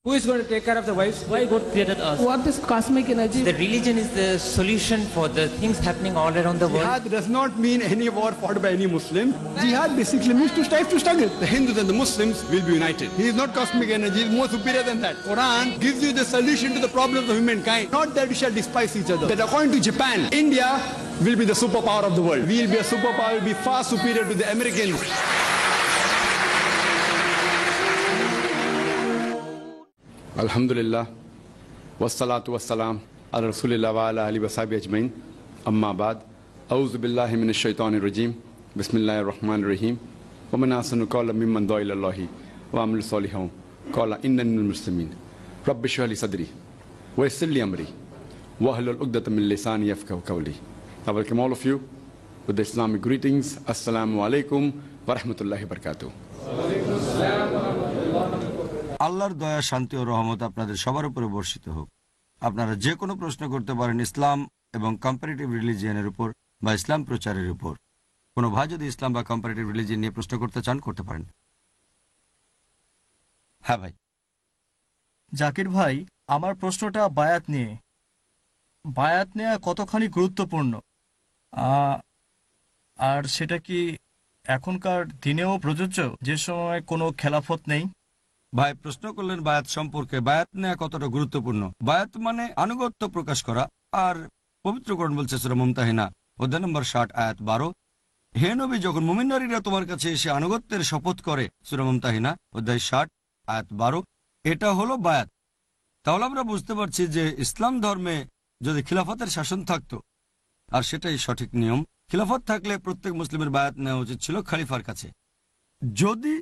Who is going to take care of the wives? Why God created us? What is cosmic energy? The religion is the solution for the things happening all around the world. Jihad does not mean any war fought by any Muslim. Jihad basically means to strive to struggle. The Hindus and the Muslims will be united. He is not cosmic energy, he is more superior than that. Quran gives you the solution to the problems of humankind. Not that we shall despise each other. That according to Japan, India will be the superpower of the world. We will be a superpower, will be far superior to the Americans. Alhamdulillah, wassalatu wassalam, ala rasulillah wa ala alihi wa sahbihi ajmain, amma ba'd, a'udhu billahi minash shaitanir rajim, bismillahir rahmanir rahim, wa man ahsanu qawlan mimman da'a ila Allahi wa amila salihan, qala innani minal muslimin, rabbi shrah li sadri, wa yassir li amri, wa hlul 'uqdatam min lisani yafqahu qawli. I welcome all of you with the Islamic greetings. Assalamu alaikum wa rahmatullahi wa barakatuh. আল্লাহর দয়া, শান্তি ও রহমত আপনাদের সবার উপরে বর্ষিত হোক। আপনারা যে কোনো প্রশ্ন করতে পারেন ইসলাম এবং কম্পারেটিভ রিলিজিয়নের উপর বা ইসলাম প্রচারের উপর। কোনো ভাই যদি ইসলাম বা কম্পারেটিভ রিলিজিয়ন নিয়ে প্রশ্ন করতে চান, করতে পারেন। হ্যাঁ ভাই। জাকির ভাই, আমার প্রশ্নটা বায়াত নিয়ে। বায়াত নেওয়া কতখানি গুরুত্বপূর্ণ, আর সেটা কি এখনকার দিনেও প্রযোজ্য, যে সময় কোনো খেলাফত নেই? ভাই প্রশ্ন করলেন বায়াত সম্পর্কে। বায়াত নেওয়া কতটা গুরুত্বপূর্ণ। বায়াত মানে আনুগত্য প্রকাশ করা। আর পবিত্র কোরআন বলছে সূরা মুমতাহিনা অধ্যায় নম্বর 60 আয়াত 12, হে নবী, যখন মুমিন নারীরা তোমার কাছে এসে আনুগত্যের শপথ করে, সূরা মুমতাহিনা অধ্যায় 60 আয়াত 12, এটা হলো বায়াত। তাহলে আমরা বুঝতে পারছি যে ইসলাম ধর্মে যদি খিলাফতের শাসন থাকতো, আর সেটাই সঠিক নিয়ম, খিলাফত থাকলে প্রত্যেক মুসলিমের বায়াত নেওয়া উচিত ছিল খলিফার কাছে। যদি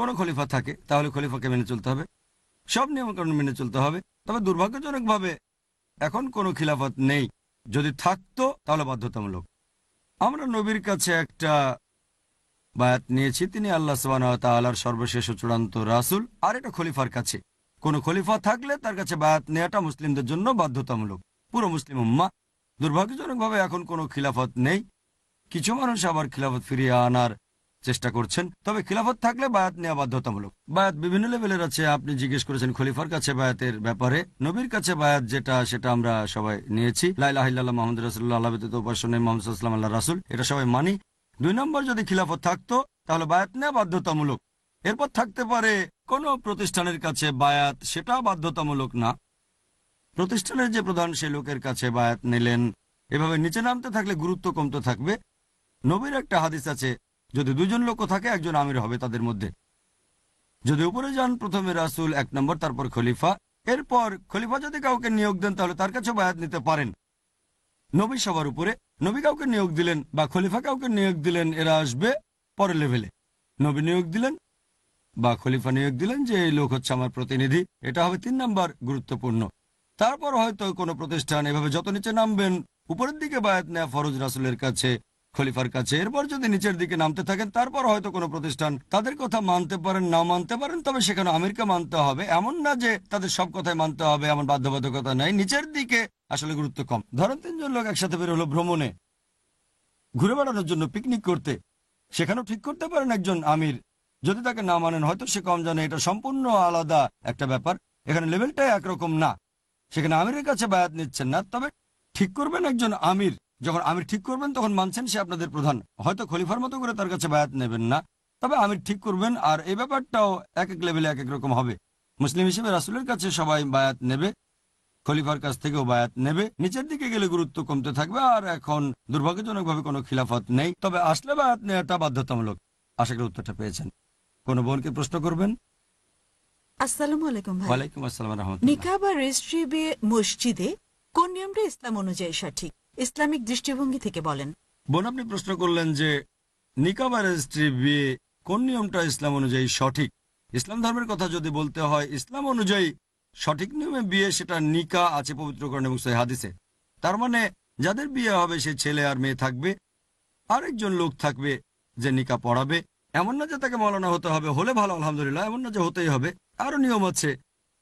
কোনো খলিফা থাকে তাহলে খলিফাকে মেনে চলতে হবে, সব নিয়মকানুন মেনে চলতে হবে। তবে দুর্ভাগ্যজনকভাবে এখন কোনো খিলাফত নেই। যদি থাকতো তাহলে বাধ্যতামূলক। আমরা নবীর কাছে একটা বায়াত নিয়েছি, তিনি আল্লাহ সুবহানাহু ওয়া তাআলার সর্বশেষ ও চূড়ান্ত রাসূল। আর এটা খলিফার কাছে। কোনো খলিফা থাকলে তার কাছে বায়াত নেওয়াটা মুসলিমদের জন্য বাধ্যতামূলক, পুরো মুসলিম উম্মাহ। দুর্ভাগ্যজনকভাবে এখন কোনো খিলাফত নেই। কিছু মানুষ আবার খিলাফত ফিরিয়ে আনার চেষ্টা করছেন। তবে খিলাফত থাকলে বায়াত নেওয়া বাধ্যতামূলক। বায়াত বিভিন্ন লেভেলের আছে। আপনি জিজ্ঞেস করেছেন খলিফার কাছে বায়াতের ব্যাপারে। নবীর কাছে বায়াত যেটা, সেটা আমরা সবাই নিয়েছি। লা ইলাহা ইল্লাল্লাহ মুহাম্মাদুর রাসূলুল্লাহ, আল্লাহ ব্যতীত উপাস্য নেই, মুহাম্মদ সাল্লাল্লাহু আলাইহি ওয়াসাল্লাম আল্লাহর রাসূল, এটা সবাই মানি। 2 নম্বর, যদি খিলাফত থাকতো তাহলে বায়াত নেওয়া বাধ্যতামূলক। এরপর থাকতে পারে কোনো প্রতিষ্ঠানের কাছে বায়াত, সেটা বাধ্যতামূলক না। প্রতিষ্ঠানের যে প্রধান, সেই লোকের কাছে বায়াত নিলেন। এভাবে নিচে নামতে থাকলে গুরুত্ব কমতে থাকবে। নবীর একটা হাদিস আছে, যদি 2 জন লোক থাকে, একজন আমির হবে তাদের মধ্যে। যদি উপরে যান, প্রথমে রাসূল 1 নম্বর, তারপর খলিফা। এরপর খলিফা যদি কাউকে নিয়োগ দেন তাহলে তার কাছে বায়াত নিতে পারেন। নবী সবার উপরে। নবী কাউকে নিয়োগ দিলেন বা খলিফা কাউকে নিয়োগ দিলেন, এরা আসবে পরের লেভেলে। নবী নিয়োগ দিলেন বা খলিফা নিয়োগ দিলেন যে এই লোক হচ্ছে আমার প্রতিনিধি, এটা হবে 3 নম্বর গুরুত্বপূর্ণ। তারপর হয়তো কোনো প্রতিষ্ঠান। এভাবে যত নিচে নামবেন, উপরের দিকে বায়াত নেওয়া ফরজ রাসূলের কাছে, খলিফার কাছে। এরপর যদি নিচের দিকে নামতে থাকেন, তারপর হয়তো কোনো প্রতিষ্ঠান, তাদের কথা মানতে পারেন, নাও মানতে পারেন, তবে সেখানে আমিরকে মানতে হবে। এমন না যে তাদের সব কথাই মানতে হবে, এমন বাধ্যবাধকতা নাই। নিচের দিকে আসলে গুরুত্ব কম। ধরেন 3 জন লোক একসাথে বের হলো ভ্রমণে, ঘুরে বেড়ানোর জন্য, পিকনিক করতে। সেখানেও ঠিক করতে পারেন একজন আমির। যদি তাকে না মানেন, হয়তো সে কম জানে, এটা সম্পূর্ণ আলাদা একটা ব্যাপার। এখানে লেভেলটাই একরকম না। সেখানে আমিরের কাছে বায়াত নিচ্ছেন না, তবে ঠিক করবেন একজন আমির। যখন আমির ঠিক করবেন তখন মানছেন সে আপনাদের প্রধান। হয়তো খলিফার মতো করে তার কাছে বায়াত নেবেন না, তবে আমির ঠিক করবেন। আর এই ব্যাপারটাও এক এক লেভেলে এক এক রকম হবে। মুসলিম হিসেবে রাসূলের কাছে সবাই বায়াত নেবে, খলিফার কাছ থেকেও বায়াত নেবে। নিচের দিকে গেলে গুরুত্ব কমতে থাকবে। আর এখন দুর্ভাগ্যজনকভাবে কোনো খিলাফত নেই, তবে আসলে বায়াত নেওয়াটা বাধ্যতামূলক। আশা করি উত্তরটা পেয়েছেন। কোনো বোনকে প্রশ্ন করবেন? আসসালামু আলাইকুম ভাই। ওয়ালাইকুম আসসালাম ওয়া রাহমাতুল্লাহ। নিকাহ বা রেজিস্ট্রি বিয়ে মসজিদে কোন নিয়মটা ইসলাম অনুযায়ী সঠিক, ইসলামিক দৃষ্টিভঙ্গি থেকে বলেন। বোন, আপনি প্রশ্ন করলেন যে নিকাহ বা রেজিস্ট্রি বিয়ে কোন নিয়মটা ইসলাম অনুযায়ী সঠিক। ইসলাম ধর্মের কথা যদি বলতে হয়, ইসলাম অনুযায়ী সঠিক নিয়মে বিয়ে, সেটা নিকাহ আছে পবিত্র কোরআন এবং সহিহ হাদিসে। তার মানে যাদের বিয়ে হবে সে ছেলে আর মেয়ে থাকবে, আরেকজন লোক থাকবে যে নিকাহ পড়াবে। এমন না যে তাকে মাওলানা হতে হবে, হলে ভালো আলহামদুলিল্লাহ, এমন না যে হতেই হবে। আরো নিয়ম আছে।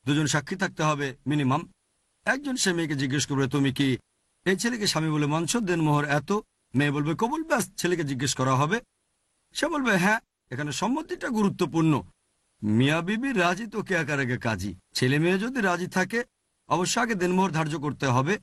2 জন সাক্ষী থাকতে হবে মিনিমাম। একজন সে মেয়েকে জিজ্ঞেস করবে, তুমি কি এই ছেলেকে স্বামী বলে মানছো? দেন মোহর এত। মেয়ে বলবে কবুল। ব্যাস, ছেলেকে জিজ্ঞেস করা হবে, সে বলবে হ্যাঁ। এখানে সম্মতিটা গুরুত্বপূর্ণ। মিয়া বিবি রাজি তো কে আকার আগে কাজী। ছেলে মেয়ে যদি রাজি থাকে অবশ্য আগে দেনমোহর ধার্য করতে হবে,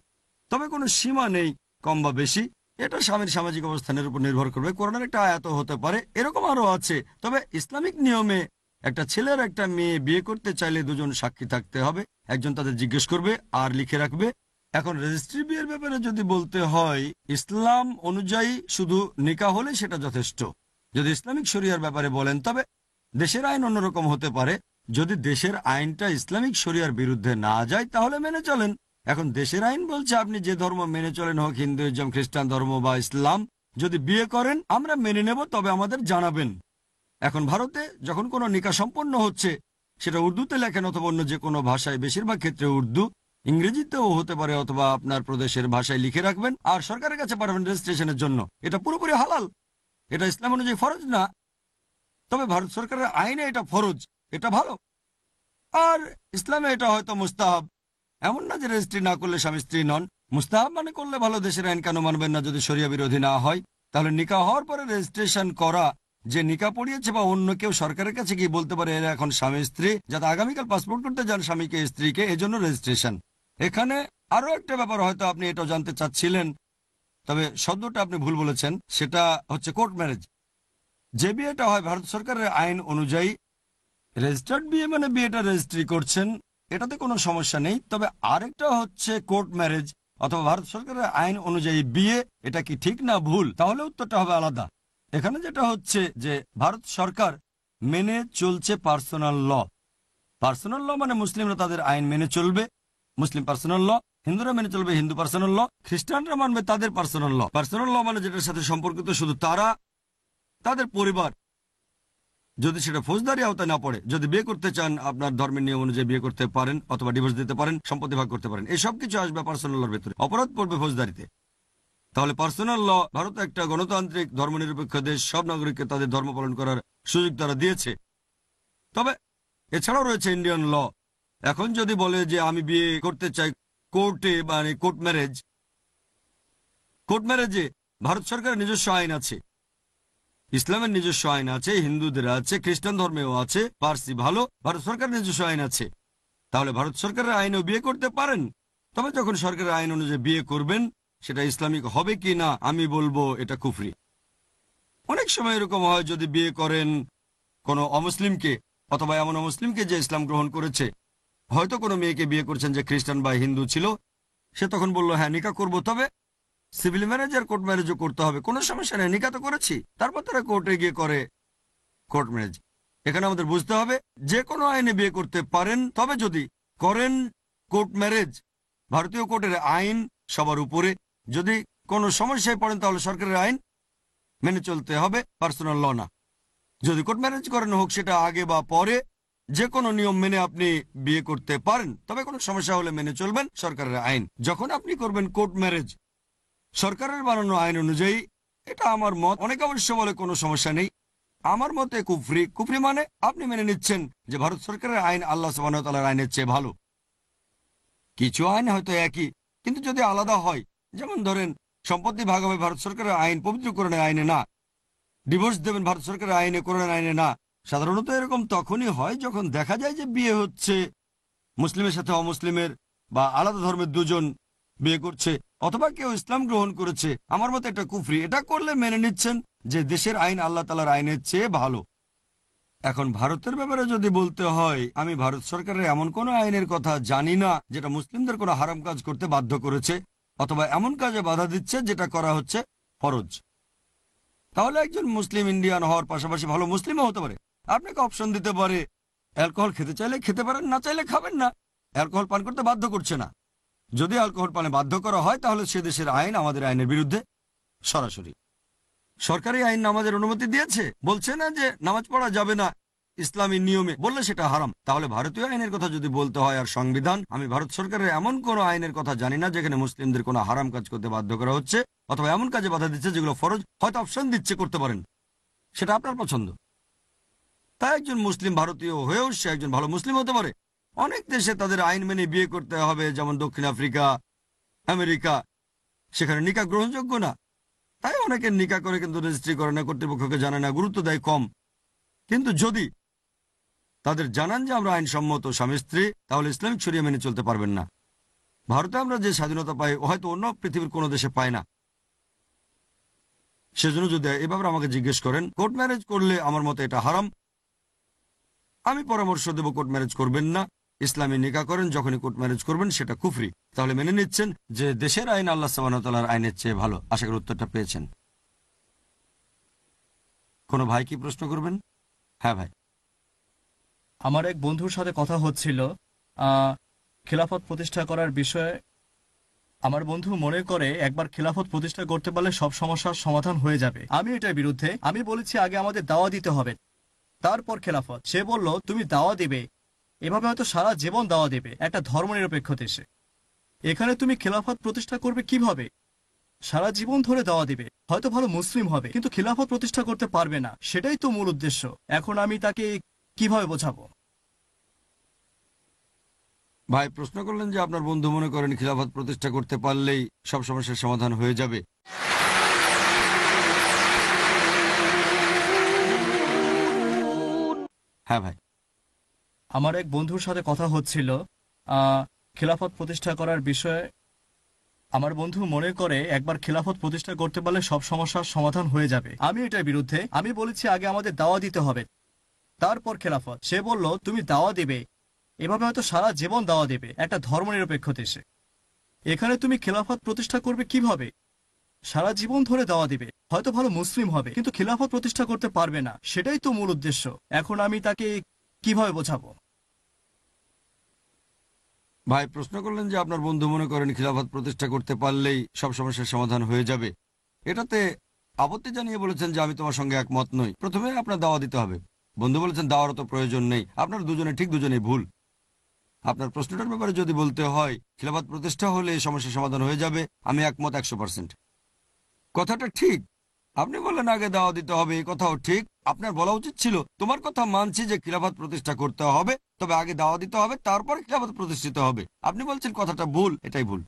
তবে কোনো সীমা নেই কম বা বেশি। এটা স্বামীর সামাজিক অবস্থানের উপর নির্ভর করবে। কোরআনের একটা আয়াত হতে পারে, এরকম আরো আছে। তবে ইসলামিক নিয়মে একটা ছেলে আর একটা মেয়ে বিয়ে করতে চাইলে দুজন সাক্ষী থাকতে হবে, একজন তাদের জিজ্ঞেস করবে আর লিখে রাখবে। এখন রেজিস্ট্রি বিয়ের ব্যাপারে যদি বলতে হয়, ইসলাম অনুযায়ী শুধু নিকাহ হলে সেটা যথেষ্ট। যদি ইসলামিক শরিয়ার ব্যাপারে বলেন তবে দেশের আইন অন্যরকম হতে পারে। যদি দেশের আইনটা ইসলামিক শরিয়ার বিরুদ্ধে না যায় তাহলে মেনে চলেন। এখন দেশের আইন বলছে আপনি যে ধর্ম মেনে চলেন, হোক হিন্দুইজম, খ্রিস্টান ধর্ম বা ইসলাম, যদি বিয়ে করেন আমরা মেনে নেব, তবে আমাদের জানাবেন। এখন ভারতে যখন কোনো নিকাহ সম্পন্ন হচ্ছে সেটা উর্দুতে লেখেন অথবা অন্য যে কোনো ভাষায়, বেশিরভাগ ক্ষেত্রে উর্দু, ইংরেজিতেও হতে পারে, অথবা আপনার প্রদেশের ভাষায় লিখে রাখবেন আর সরকারের কাছে পাঠাবেন রেজিস্ট্রেশনের জন্য। এটা পুরোপুরি হালাল, এটা ইসলাম অনুযায়ী ফরজ না, তবে ভারত সরকারের আইনে এটা ফরজ, এটা ভালো। আর ইসলামে এটা হয়তো মুস্তাহাব। এমন না যে রেজিস্ট্রি না করলে স্বামী স্ত্রী নন, মুস্তাহাব মানে করলে ভালো। দেশের আইন কেন মানবেন না যদি শরিয়া বিরোধী না হয়? তাহলে নিকাহ হওয়ার পরে রেজিস্ট্রেশন করা, যে নিকাহ পড়িয়েছে বা অন্য কেউ সরকারের কাছে গিয়ে বলতে পারে এরা এখন স্বামী স্ত্রী, যাতে আগামীকাল পাসপোর্ট করতে যান স্বামীকে স্ত্রীকে, এজন্য রেজিস্ট্রেশন। এখানে আরো একটা ব্যাপার, হয়তো আপনি এটাও জানতে চাচ্ছিলেন, তবে শব্দটা আপনি ভুল বলেছেন, সেটা হচ্ছে কোর্ট ম্যারেজ। যে বিয়েটা হয় ভারত সরকারের আইন অনুযায়ী, রেজিস্টার্ড বিয়ে মানে বিয়েটা রেজিস্ট্রি করছেন, এটাতে কোনো সমস্যা নেই। তবে আরেকটা হচ্ছে কোর্ট ম্যারেজ অথবা ভারত সরকারের আইন অনুযায়ী বিয়ে, এটা কি ঠিক না ভুল, তাহলে উত্তরটা হবে আলাদা। এখানে যেটা হচ্ছে যে ভারত সরকার মেনে চলছে পার্সোনাল ল। পার্সোনাল ল মানে মুসলিমরা তাদের আইন মেনে চলবে, মুসলিম পার্সোনাল ল, হিন্দুরা মেনে চলবে হিন্দু পার্সোনাল ল, খ্রিস্টানরা মানবে তাদের পার্সোনাল ল। পার্সোনাল ল মানে যেটার সাথে সম্পর্কিত শুধু তারা, তাদের পরিবার, যদি সেটা ফৌজদারি আওতায় না পড়ে। যদি বিয়ে করতে চান আপনার ধর্মের নিয়ম অনুযায়ী বিয়ে করতে পারেন, অথবা ডিভোর্স দিতে পারেন, সম্পত্তি ভাগ করতে পারেন, এই সব কিছু আসবে পার্সোনাল লর ভেতরে, অপরাধ পড়বে ফৌজদারিতে। তাহলে পার্সোনাল ল, ভারত একটা গণতান্ত্রিক ধর্মনিরপেক্ষ দেশ, সব নাগরিককে তাদের ধর্ম পালন করার সুযোগ তারা দিয়েছে। তবে এছাড়াও রয়েছে ইন্ডিয়ান ল। এখন যদি বলে যে আমি বিয়ে করতে চাই কোর্টে, মানে কোর্ট ম্যারেজ, কোর্ট ম্যারেজে ভারত সরকারের নিজস্ব আইন আছে, ইসলামের নিজস্ব আইন আছে, হিন্দুদের আছে, খ্রিস্টান ধর্মেও আছে, পার্সি ভালো, ভারত সরকারের নিজস্ব আইন আছে। তাহলে ভারত সরকারের আইনেও বিয়ে করতে পারেন। তবে যখন সরকারের আইন অনুযায়ী বিয়ে করবেন সেটা ইসলামিক হবে কি না আমি বলবো এটা কুফরি। অনেক সময় এরকম হয়, যদি বিয়ে করেন কোনো অমুসলিমকে অথবা এমন অমুসলিমকে যে ইসলাম গ্রহণ করেছে, হয়তো কোনো মেয়েকে বিয়ে করছেন যে খ্রিস্টান বা হিন্দু ছিল, সে তখন বলল হ্যাঁ নিকাহ করবো, তবে সিভিল ম্যারেজ আর কোর্ট ম্যারেজও করতে হবে, কোনো সমস্যা নেই, নিকাহ তো করেছি। তারপর তারা কোর্টে গিয়ে করে কোর্ট ম্যারেজ। এখানে আমাদের বুঝতে হবে যে কোনো আইনে বিয়ে করতে পারেন, তবে যদি করেন কোর্ট ম্যারেজ, ভারতীয় কোর্টের আইন সবার উপরে। যদি কোনো সমস্যায় পড়েন তাহলে সরকারের আইন মেনে চলতে হবে, পার্সোনাল ল না। যদি কোর্ট ম্যারেজ করেন, হোক সেটা আগে বা পরে, যে কোনো নিয়ম মেনে আপনি বিয়ে করতে পারেন, তবে কোনো সমস্যা হলে মেনে চলবেন সরকারের আইন। যখন আপনি করবেন কোর্ট ম্যারেজ সরকারের বানানো আইন অনুযায়ী, এটা আমার মত, অনেকে অবশ্য বলে কোনো সমস্যা নেই, আমার মতে কুফরি। কুফরি মানে আপনি মেনে নিচ্ছেন যে ভারত সরকারের আইন আল্লাহ সুবহানাহু ওয়া তাআলার আইনের চেয়ে ভালো। কিছু আইন হয়তো একই, কিন্তু যদি আলাদা হয়, যেমন ধরেন সম্পত্তি ভাগ হবে ভারত সরকারের আইন, পবিত্র কোরআনের আইনে না, ডিভোর্স দেবেন ভারত সরকারের আইনে, কোরআনের আইনে না। সাধারণত এরকম তখনই হয় যখন দেখা যায় যে বিয়ে হচ্ছে মুসলিমের সাথে অমুসলিমের, বা আলাদা ধর্মের দুজন বিয়ে করছে, অথবা কেউ ইসলাম গ্রহণ করেছে। আমার মতে এটা কুফরি। এটা করলে মেনে নিচ্ছেন যে দেশের আইন আল্লাহ তাআলার আইনের চেয়ে ভালো। এখন ভারতের ব্যাপারে যদি বলতে হয়, আমি ভারত সরকারের এমন কোনো আইনের কথা জানি না যেটা মুসলিমদের কোনো হারাম কাজ করতে বাধ্য করেছে, অথবা এমন কাজে বাধা দিচ্ছে যেটা করা হচ্ছে ফরজ। তাহলে একজন মুসলিম ইন্ডিয়ান হওয়ার পাশাপাশি ভালো মুসলিমও হতে পারে। আপনাকে অপশন দিতে পারে, অ্যালকোহল খেতে চাইলে খেতে পারেন, না চাইলে খাবেন না, অ্যালকোহল পান করতে বাধ্য করছে না। যদি অ্যালকোহল পানে বাধ্য করা হয় তাহলে সে দেশের আইন আমাদের আইনের বিরুদ্ধে সরাসরি। সরকারি আইন নামাজের অনুমতি দিয়েছে, বলছে না যে নামাজ পড়া যাবে না ইসলামী নিয়মে, বললে সেটা হারাম। তাহলে ভারতীয় আইনের কথা যদি বলতে হয় আর সংবিধান, আমি ভারত সরকারের এমন কোনো আইনের কথা জানি না যেখানে মুসলিমদের কোনো হারাম কাজ করতে বাধ্য করা হচ্ছে, অথবা এমন কাজে বাধা দিচ্ছে যেগুলো ফরজ। হয়তো অপশন দিচ্ছে করতে পারেন, সেটা আপনার পছন্দ। তাই একজন মুসলিম ভারতীয় হয়েও সে একজন ভালো মুসলিম হতে পারে। অনেক দেশে তাদের আইন মেনে বিয়ে করতে হবে, যেমন দক্ষিণ আফ্রিকা, আমেরিকা, সেখানে নিকাহ গ্রহণযোগ্য না। তাই অনেকে নিকাহ করে কিন্তু রেজিস্ট্রি করে না, কর্তৃপক্ষকে জানে না, গুরুত্ব দেয় কম। কিন্তু যদি তাদের জানান যে আমরা আইনসম্মত স্বামী স্ত্রী, তাহলে ইসলামিক শরিয়া মেনে চলতে পারবেন না। ভারতে আমরা যে স্বাধীনতা পাই হয়তো অন্য পৃথিবীর কোনো দেশে পাই না। সেজন্য যদি এভাবে আমাকে জিজ্ঞেস করেন কোর্ট ম্যারেজ করলে আমার মতে এটা হারাম, আমি পরামর্শ দেব কোর্ট ম্যারেজ করবেন না। ইসলামী নিকাহ করেন, যখনই কোর্ট ম্যারেজ করবেন সেটা কুফরি। তাহলে মেনে নিচ্ছেন যে দেশের আইন আল্লাহ সুবহানাহু ওয়া তাআলার আইনের চেয়ে ভালো। আশা করি উত্তরটা পেয়েছেন। কোনো ভাই কি প্রশ্ন করবেন? হ্যাঁ ভাই। আমার এক বন্ধুর সাথে কথা হচ্ছিল খিলাফত প্রতিষ্ঠা করার বিষয়ে। আমার বন্ধু মনে করে একবার খিলাফত প্রতিষ্ঠা করতে পারলে সব সমস্যার সমাধান হয়ে যাবে। আমি এটার বিরুদ্ধে। আমি বলেছি আগে আমাদের দাওয়া দিতে হবে, তারপর খেলাফত। সে বলল তুমি দাওয়া দিবে, এভাবে হয়তো সারা জীবন দাওয়া দেবে একটা ধর্মনিরপেক্ষ দেশে। এখানে তুমি খেলাফত প্রতিষ্ঠা করবে কিভাবে? সারা জীবন ধরে দাওয়া দিবে, হয়তো ভালো মুসলিম হবে, কিন্তু খিলাফত প্রতিষ্ঠা করতে পারবে না। সেটাই তো মূল উদ্দেশ্য। এখন আমি তাকে কিভাবে বোঝাবো? ভাই প্রশ্ন করলেন যে আপনার বন্ধু মনে করেন খিলাফত প্রতিষ্ঠা করতে পারলেই সব সমস্যার সমাধান হয়ে যাবে। হ্যাঁ ভাই। আমার এক বন্ধুর সাথে কথা হচ্ছিল খিলাফত প্রতিষ্ঠা করার বিষয়ে। আমার বন্ধু মনে করে একবার খিলাফত প্রতিষ্ঠা করতে পারলে সব সমস্যার সমাধান হয়ে যাবে। আমি এটার বিরুদ্ধে। আমি বলেছি আগে আমাদের দাওয়া দিতে হবে, তারপর খেলাফত। সে বলল তুমি দাওয়া দেবে, এভাবে হয়তো সারা জীবন দাওয়া দেবে একটা ধর্মনিরপেক্ষ দেশে। এখানে তুমি খেলাফত প্রতিষ্ঠা করবে কিভাবে? সারা জীবন ধরে দাওয়া দিবে, হয়তো ভালো মুসলিম হবে, কিন্তু খিলাফত প্রতিষ্ঠা করতে পারবে না। সেটাই তো মূল উদ্দেশ্য। এখন আমি তাকে কিভাবে বোঝাবো? ভাই প্রশ্ন করলেন যে আপনার বন্ধু মনে করেন খিলাফত প্রতিষ্ঠা করতে পারলেই সব সমস্যার সমাধান হয়ে যাবে। এটাতে আপত্তি জানিয়ে বলেছেন যে আমি তোমার সঙ্গে একমত নই। প্রথমে আপনার দাওয়া দিতে হবে। বন্ধু বলেছেন দাওয়ারও তো প্রয়োজন নেই। আপনার দুজনে ঠিক, দুজনেই ভুল। আপনার প্রশ্নটার ব্যাপারে যদি বলতে হয় খিলাফত প্রতিষ্ঠা হলে এই সমস্যার সমাধান হয়ে যাবে, আমি একমত 100%। কথাটা ঠিক। আপনি বললেন আগে দাওয়া দিতে হবে, এই কথাও ঠিক। আপনার বলা উচিত ছিল তোমার কথা মানছি যে খিলাফত প্রতিষ্ঠা করতে হবে, তবে আগে দাওয়া দিতে হবে, তারপরে খিলাফত প্রতিষ্ঠিত হবে। আপনি বলছেন কথাটা ভুল, এটাই ভুল।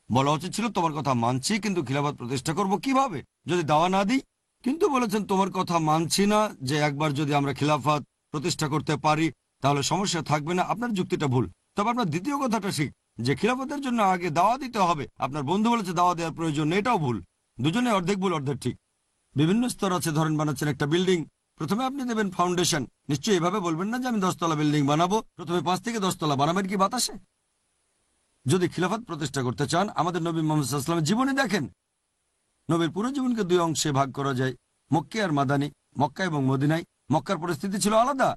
বলা উচিত ছিল তোমার কথা মানছি, কিন্তু খিলাফত প্রতিষ্ঠা করব কিভাবে যদি দাওয়া না দিই। কিন্তু বলেছেন তোমার কথা মানছি না, যে একবার যদি আমরা খিলাফত প্রতিষ্ঠা করতে পারি তাহলে সমস্যা থাকবে না। আপনার যুক্তিটা ভুল। তবে আপনার দ্বিতীয় কথাটা ঠিক, যে খিলাফতের জন্য আগে দাওয়া দিতে হবে। আপনার বন্ধু বলেছে দাওয়া দেওয়ার প্রয়োজন নেই, এটাও ভুল। দুজনে অর্ধেক ভুল অর্ধেক ঠিক। বিভিন্ন স্তর আছে। ধরেন বানাচ্ছেন একটা বিল্ডিং, প্রথমে আপনি দেবেন ফাউন্ডেশন। নিশ্চয়ই এভাবে বলবেন না যে আমি 10 তলা বিল্ডিং বানাবো, প্রথমে 5 থেকে 10 তলা বানাবেন কি বাতাসে? যদি খিলাফত প্রতিষ্ঠা করতে চান আমাদের নবী মুহাম্মদ সাল্লাল্লাহু আলাইহি ওয়াসাল্লামের জীবনে দেখেন। নবীর পুরো জীবনকে 2 অংশে ভাগ করা যায়, মক্কা আর মাদানী। মক্কা এবং মদিনায় মক্কার পরিস্থিতি ছিল আলাদা,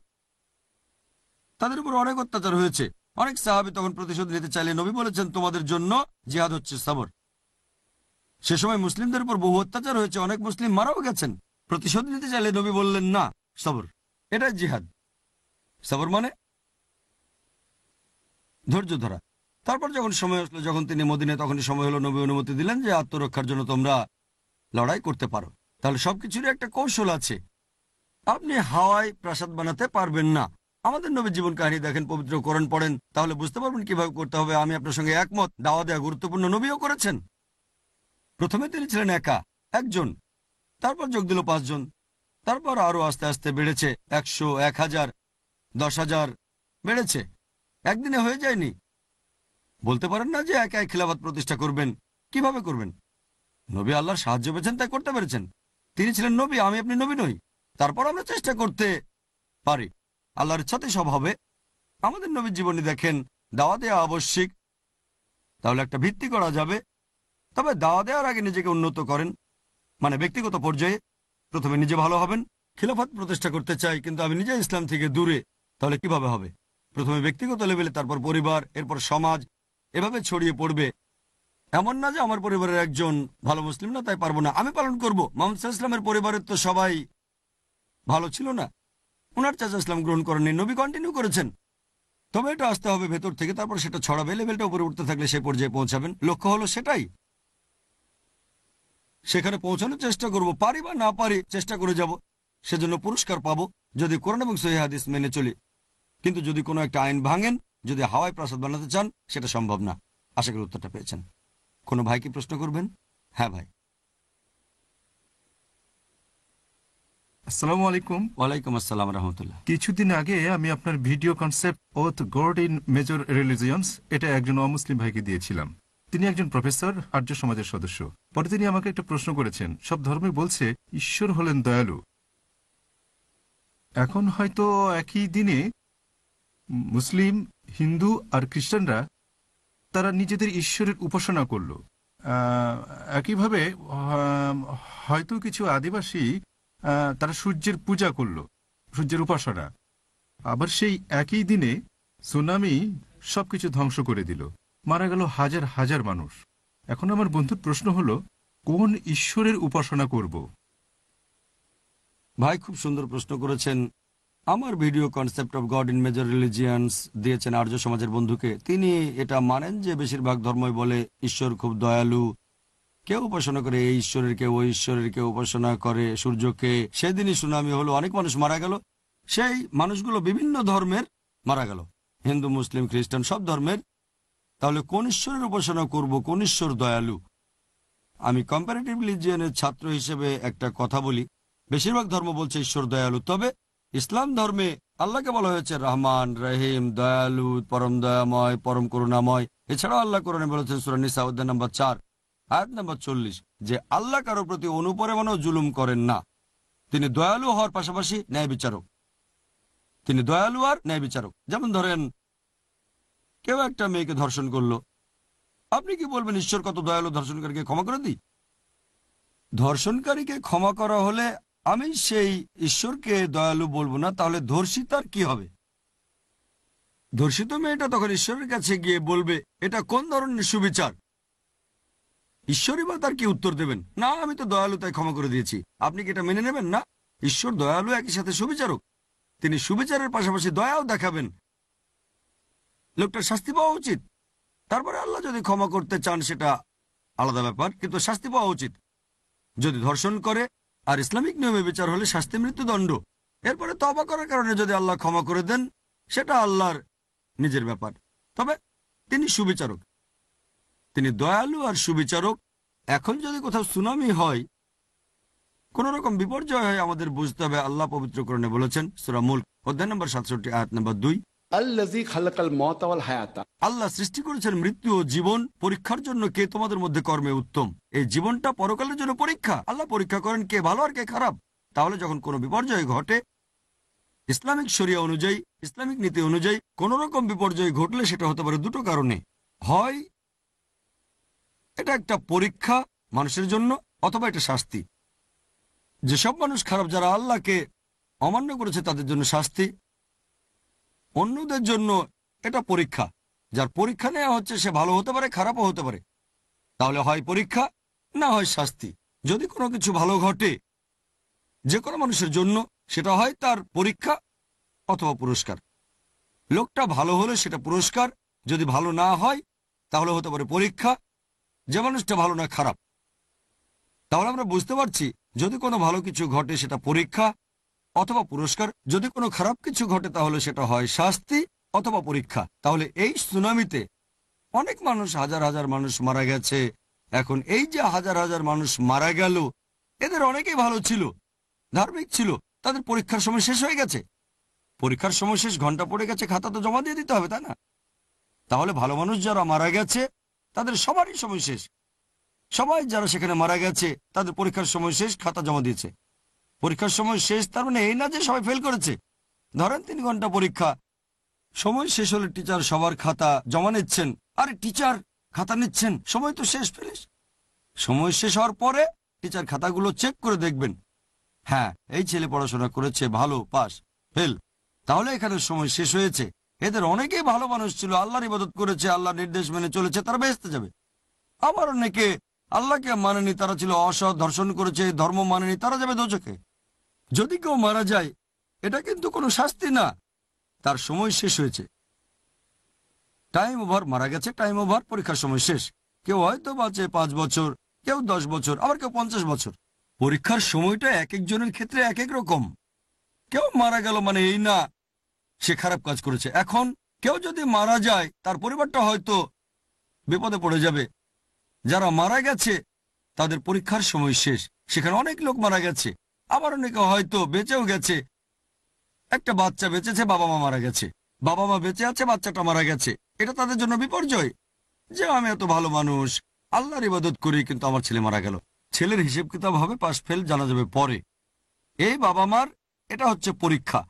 তাদের উপর অনেক অত্যাচার হয়েছে। অনেক সাহাবী তখন প্রতিশোধ নিতে চাইলে নবী বলেছেন তোমাদের জন্য জিহাদ হচ্ছে সবর। সে সময় মুসলিমদের উপর বহু অত্যাচার হয়েছে, অনেক মুসলিম মারাও গেছেন। প্রতিশোধ নিতে চাইলে নবী বললেন না, সবর, এটাই জিহাদ। সবর মানে ধৈর্য ধরা। তারপর যখন সময় আসলো, যখন তিনি মদিনায়, তখনই সময় হলো, নবী অনুমতি দিলেন যে আত্মরক্ষার জন্য তোমরা লড়াই করতে পারো। তাহলে সবকিছুরই একটা কৌশল আছে। আপনি হাওয়ায় প্রাসাদ বানাতে পারবেন না। আমাদের নবীর জীবন কাহিনী দেখেন, পবিত্র কোরআন পড়েন, তাহলে বুঝতে পারবেন কিভাবে করতে হবে। আমি আপনার সঙ্গে একমত, দাওয়া দেওয়া গুরুত্বপূর্ণ। নবীও করেছেন। প্রথমে তিনি ছিলেন একা, একজন, তারপর যোগ দিল 5 জন, তারপর আরো আস্তে আস্তে বেড়েছে 100, 1000, 10,000 বেড়েছে। একদিনে হয়ে যায়নি। বলতে পারেন না যে একাই খিলাফত প্রতিষ্ঠা করবেন। কিভাবে করবেন? নবী আল্লাহর সাহায্য পেয়েছেন, তাই করতে পেরেছেন। তিনি ছিলেন নবী, আমি আপনি নবী নই। তারপর আমরা চেষ্টা করতে পারি, আল্লাহর ইচ্ছাতেই সব হবে। আমাদের নবীর জীবনী দেখেন, দাওয়া দেওয়া আবশ্যিক, তাহলে একটা ভিত্তি করা যাবে। তবে দাওয়া দেওয়ার আগে নিজেকে উন্নত করেন, মানে ব্যক্তিগত পর্যায়ে। প্রথমে নিজে ভালো হবেন। খিলাফত প্রতিষ্ঠা করতে চাই কিন্তু আমি নিজে ইসলাম থেকে দূরে, তাহলে কিভাবে হবে? প্রথমে ব্যক্তিগত লেভেলে, তারপর পরিবার, এরপর সমাজ, এভাবে ছড়িয়ে পড়বে। এমন না যে আমার পরিবারের একজন ভালো মুসলিম না, তাই পারবো না, আমি পালন করব। মুহাম্মদ সাল্লাল্লাহু আলাইহি ওয়াসাল্লামের পরিবারের তো সবাই ভালো ছিল না, ওনার চাচা ইসলাম গ্রহণ করেননি, নবী কন্টিনিউ করেছেন। তবে এটা আসতে হবে ভেতর থেকে, তারপর সেটা ছড়াবে। লেভেলটা উপরে উঠতে থাকলে সেই পর্যায়ে পৌঁছাবেন। লক্ষ্য হলো সেটাই, সেখানে পৌঁছানোর চেষ্টা করব। পারি বা না পারি, চেষ্টা করে যাব, সেজন্য পুরস্কার পাবো যদি কোরআন এবং সহিহ হাদিস মেনে চলি। কিন্তু যদি কোনো একটা আইন ভাঙেন, যদি হাওয়ায় প্রাসাদ বানাতে চান, সেটা সম্ভব না। আশা করি উত্তরটা পেয়েছেন। কোনো ভাই কি প্রশ্ন করবেন? হ্যাঁ ভাই। আসসালামু আলাইকুম। ওয়ালাইকুম আসসালাম রহমতুল্লাহ। কিছুদিন আগে আমি আপনার video concept oath god in major religions এটা একজন অমুসলিম ভাইকে দিয়েছিলাম। তিনি একজন প্রফেসর, আর্য সমাজের সদস্য। পরে তিনি আমাকে একটা প্রশ্ন করেছেন, সব ধর্মই বলছে ঈশ্বর হলেন দয়ালু। এখন হয়তো একই দিনে মুসলিম, হিন্দু আর খ্রিস্টানরা তারা নিজেদের ঈশ্বরের উপাসনা করলো। একইভাবে হয়তো কিছু আদিবাসী তারা সূর্যের পূজা করলো, সূর্যের উপাসনা। আবার সেই একই দিনে সুনামি সবকিছু ধ্বংস করে দিল, মারা গেল হাজার হাজার মানুষ। এখন আমার বন্ধুর প্রশ্ন হলো, কোন ঈশ্বরের উপাসনা করব? ভাই খুব সুন্দর প্রশ্ন করেছেন। আমার video concept of god in major religions দিয়েছেন আর্য সমাজের বন্ধুকে। তিনি এটা মানেন যে বেশিরভাগ ধর্মই বলে ঈশ্বর খুব দয়ালু। কেউ উপাসনা করে এই ঈশ্বরের, কেউ ওই ঈশ্বরের, কেউ উপাসনা করে সূর্যকে। সেদিনই সুনামি হলো, অনেক মানুষ মারা গেল। সেই মানুষগুলো বিভিন্ন ধর্মের মারা গেল, হিন্দু, মুসলিম, খ্রিস্টান, সব ধর্মের। তাহলে কোন ঈশ্বরের উপাসনা করব, কোন ঈশ্বর দয়ালু? আমি কম্পারেটিভ রিলিজিয়নের ছাত্র হিসেবে একটা কথা বলি, বেশিরভাগ ধর্ম বলছে ঈশ্বর দয়ালু। তবে ইসলাম ধর্মে আল্লাহকে বলা হয়েছে রহমান, রহিম, দয়ালু, পরম দয়াময়, পরম করুণাময়। এছাড়াও আল্লাহ কোরআনে বলেছেন সূরা নিসা অধ্যায় নম্বর 4 আয়াত নম্বর 40 যে আল্লাহ কারোর প্রতি অনুপরিমাণও জুলুম করেন না। তিনি দয়ালু হওয়ার পাশাপাশি ন্যায় বিচারক। তিনি দয়ালু আর ন্যায় বিচারক। যেমন ধরেন, কেউ একটা মেয়েকে ধর্ষণ করলো, আপনি কি বলবেন ঈশ্বর কত দয়ালু, ধর্ষণকারীকে ক্ষমা করে দিই? ধর্ষণকারীকে ক্ষমা করা হলে আমি সেই ঈশ্বরকে দয়ালু বলবো না, তাহলে ধর্ষিতার কি হবে? ধর্ষিত মেয়েটা তখন ঈশ্বরের কাছে গিয়ে বলবে এটা কোন ধরনের সুবিচার? ঈশ্বরই বা তার কি উত্তর দেবেন? না, আমি তো দয়ালু তাই ক্ষমা করে দিয়েছি। আপনি কি এটা মেনে নেবেন? না, ঈশ্বর দয়ালু, একই সাথে সুবিচারক। তিনি সুবিচারের পাশাপাশি দয়াও দেখাবেন। লোকটার শাস্তি পাওয়া উচিত। তারপরে আল্লাহ যদি ক্ষমা করতে চান সেটা আলাদা ব্যাপার, কিন্তু শাস্তি পাওয়া উচিত। যদি ধর্ষণ করে আর ইসলামিক নিয়মে বিচার হলে শাস্তি মৃত্যুদণ্ড। এরপরে তওবা করার কারণে যদি আল্লাহ ক্ষমা করে দেন সেটা আল্লাহর নিজের ব্যাপার। তবে তিনি সুবিচারক, তিনি দয়ালু আর সুবিচারক। এখন যদি কোথাও সুনামি হয়, কোন রকম বিপর্যয় হয়, আমাদের বুঝতে হবে আল্লাহ পবিত্র কোরআনে বলেছেন সূরা মুলক অধ্যায় নম্বর 67 আয়াত নম্বর 2, আল্লাযী খালাকাল মাউতা ওয়াল হায়াতা। আল্লাহ সৃষ্টি করেছেন মৃত্যু ও জীবন পরীক্ষার জন্য কে তোমাদের মধ্যে কর্মে উত্তম। এই জীবনটা পরকালের জন্য পরীক্ষা। আল্লাহ পরীক্ষা করেন কে ভালো আর কে খারাপ। তাহলে যখন কোনো বিপর্যয় ঘটে, ইসলামিক শরিয়া অনুযায়ী, ইসলামিক নীতি অনুযায়ী কোন রকম বিপর্যয় ঘটলে সেটা হতে পারে দুটো কারণে। হয় এটা একটা পরীক্ষা মানুষের জন্য, অথবা এটা শাস্তি। যেসব মানুষ খারাপ, যারা আল্লাহকে অমান্য করেছে, তাদের জন্য শাস্তি। অন্যদের জন্য এটা পরীক্ষা। যার পরীক্ষা নেওয়া হচ্ছে সে ভালো হতে পারে, খারাপও হতে পারে। তাহলে হয় পরীক্ষা, না হয় শাস্তি। যদি কোনো কিছু ভালো ঘটে যে কোনো মানুষের জন্য, সেটা হয় তার পরীক্ষা অথবা পুরস্কার। লোকটা ভালো হলে সেটা পুরস্কার, যদি ভালো না হয় তাহলে হতে পারে পরীক্ষা। যে মানুষটা ভালো না, খারাপ। তাহলে আমরা বুঝতে পারছি যদি কোনো ভালো কিছু ঘটে সেটা পরীক্ষা অথবা পুরস্কার, যদি কোনো খারাপ কিছু ঘটে তাহলে সেটা হয় শাস্তি অথবা পরীক্ষা। তাহলে এই সুনামিতে অনেক মানুষ, হাজার হাজার মানুষ মারা গেছে। এখন এই যে হাজার হাজার মানুষ মারা গেল, এদের অনেকেই ভালো ছিল, ধার্মিক ছিল, তাদের পরীক্ষার সময় শেষ হয়ে গেছে। পরীক্ষার সময় শেষ, ঘন্টা পড়ে গেছে, খাতা তো জমা দিয়ে দিতে হবে, তাই না? তাহলে ভালো মানুষ যারা মারা গেছে তাদের সবারই সময় শেষ। সবাই যারা সেখানে মারা গেছে তাদের পরীক্ষার সময় শেষ, খাতা জমা দিয়েছে। পরীক্ষার সময় শেষ তার মানে এই না যে সবাই ফেল করেছে। ধরেন 3 ঘন্টা পরীক্ষা, সময় শেষ হলে টিচার সবার খাতা জমা নিচ্ছেন। আরে টিচার খাতা নিচ্ছেন, সময় তো শেষ, ফেলিস। সময় শেষ হওয়ার পরে টিচার খাতাগুলো চেক করে দেখবেন, হ্যাঁ এই ছেলে পড়াশোনা করেছে, ভালো, পাস, ফেল। তাহলে এখানে সময় শেষ হয়েছে। এদের অনেকেই ভালো মানুষ ছিল, আল্লাহর ইবাদত করেছে, আল্লাহর নির্দেশ মেনে চলেছে, তারা বেহেশতে যাবে। আবার অনেকে আল্লাহকে মানেনি, তারা ছিল অসৎ, ধর্ষণ করেছে, ধর্ম মানেনি, তারা যাবে দোজখে। যদি কেউ মারা যায় এটা কিন্তু কোনো শাস্তি না, তার সময় শেষ হয়েছে, টাইম ওভার, মারা গেছে, টাইম ওভার, পরীক্ষার সময় শেষ। কেউ হয়তো বাঁচে 5 বছর, কেউ 10 বছর, আবার কেউ 50 বছর। পরীক্ষার সময়টা এক একজনের ক্ষেত্রে এক এক রকম। কেউ মারা গেল মানে এই না সে খারাপ কাজ করেছে। এখন কেউ যদি মারা যায় তার পরিবারটা হয়তো বিপদে পড়ে যাবে। যারা মারা গেছে তাদের পরীক্ষার সময় শেষ, সেখানে অনেক লোক মারা গেছে, আবার অনেকে হয়তো বেঁচেও গেছে, একটা বাচ্চা বেঁচেছে, বাবা মা মারা গেছে, বাবা মা বেঁচে আছে, বাচ্চাটা মারা গেছে। এটা তাদের জন্য বিপর্যয় যে আমি এত ভালো মানুষ, আল্লাহর ইবাদত করি, কিন্তু আমার ছেলে মারা গেল। ছেলের হিসেব কিতাব হবে, পাস ফেল জানা যাবে পরে। এই বাবা মার এটা হচ্ছে পরীক্ষা।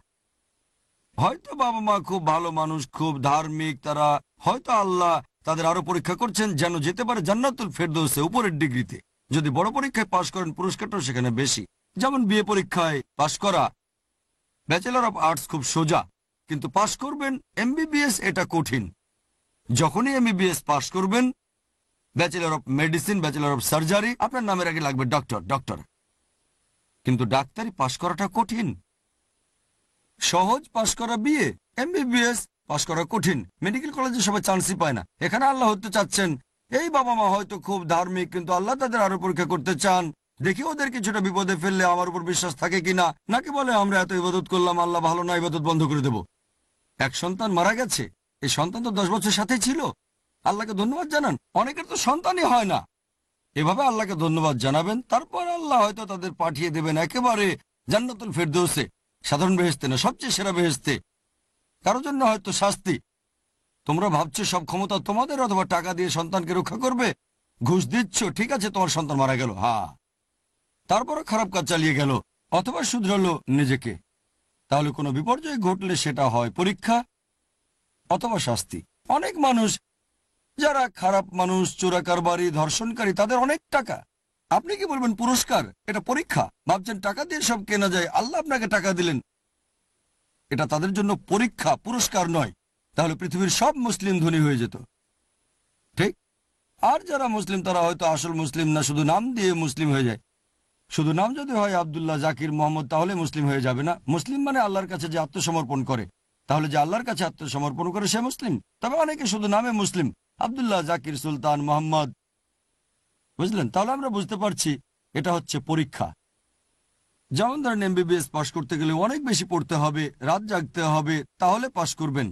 হয়তো বাবা মা খুব ভালো মানুষ, খুব ধার্মিক, তারা হয়তো আল্লাহ তাদের আরো পরীক্ষা করছেন যেন যেতে পারে জান্নাতুল ফেরদৌসে, উপরের ডিগ্রিতে। যদি বড় পরীক্ষায় পাশ করেন পুরস্কারটাও সেখানে বেশি। যেমন বিএ পরীক্ষায় পাশ করা, ব্যাচেলর অফ আর্টস খুব সোজা, কিন্তু পাশ করবেন এমবিবিএস এটা কঠিন। যখনই এমবিবিএস পাশ করবেন, bachelor of medicine, bachelor of surgery, আপনার নামের আগে লাগবে ডক্টর ডক্টর। কিন্তু ডাক্তারি পাশ করাটা কঠিন। সহজ পাশ করা বিয়ে, এমবিবিএস পাশ করা কঠিন। মেডিকেল কলেজে সবাই চান্সই পায় না। এখানে আল্লাহ হতে চাচ্ছেন, এই বাবা মা হয়তো খুব ধার্মিক, কিন্তু আল্লাহ তাদের আরো পরীক্ষা করতে চান, দেখি ওদের কিছুটা বিপদে ফেললে আমার উপর বিশ্বাস থাকে কিনা, নাকি বলে আমরা এত ইবাদত করলাম, আল্লাহ ভালো না, ইবাদত বন্ধ করে দেব। এক সন্তান মারা গেছে, এই সন্তান তো 10 বছর সাথে ছিল, আল্লাহকে ধন্যবাদ জানান। অনেকের তো সন্তানই হয় না। এভাবে আল্লাহকে ধন্যবাদ জানাবেন, তারপর আল্লাহ হয়তো তাদের পাঠিয়ে দেবেন একেবারে জান্নাতুল ফেরদৌসে, সাধারণ বেহেশতে না, সবচেয়ে সেরা বেহেশতে। কারোর জন্য হয়তো শাস্তি। তোমরা ভাবছো সব ক্ষমতা তোমাদের, অথবা টাকা দিয়ে সন্তানকে রক্ষা করবে, ঘুষ দিচ্ছ, ঠিক আছে তোমার সন্তান মারা গেল, তারপরে খারাপ কাজ চালিয়ে গেল, অথবা শুধরালো নিজেকে। তাহলে কোনো বিপর্যয় ঘটলে সেটা হয় পরীক্ষা অথবা শাস্তি। অনেক মানুষ যারা খারাপ মানুষ, চোরাকারবারি, ধর্ষণকারী, তাদের অনেক টাকা, আপনি কি বলবেন পুরস্কার? এটা পরীক্ষা। ভাবছেন টাকা দিয়ে সব কেনা যায়, আল্লাহ আপনাকে টাকা দিলেন, এটা তাদের জন্য পরীক্ষা, পুরস্কার নয়। তাহলে পৃথিবীর সব মুসলিম ধনী হয়ে যেত, ঠিক? আর যারা মুসলিম তারা হয়তো আসল মুসলিম না, শুধু নাম দিয়ে মুসলিম হয়ে যায়। শুধু নাম যদি হয় আব্দুল্লাহ, জাকির, মোহাম্মদ, তাহলে মুসলিম হয়ে যাবে না। মুসলিম মানে আল্লাহর কাছে যে আত্মসমর্পণ করে। তাহলে যে আল্লাহর কাছে আত্মসমর্পণ করে সে মুসলিম। তবে অনেকে শুধু নামে মুসলিম, আব্দুল্লাহ, জাকির, সুলতান, মোহাম্মদ, বুঝলেন? তাহলে আমরা বুঝতে পারছি এটা হচ্ছে পরীক্ষা। যেমন ধরেন এমবিবিএস পাশ করতে গেলে অনেক বেশি পড়তে হবে, রাত জাগতে হবে, তাহলে পাশ করবেন।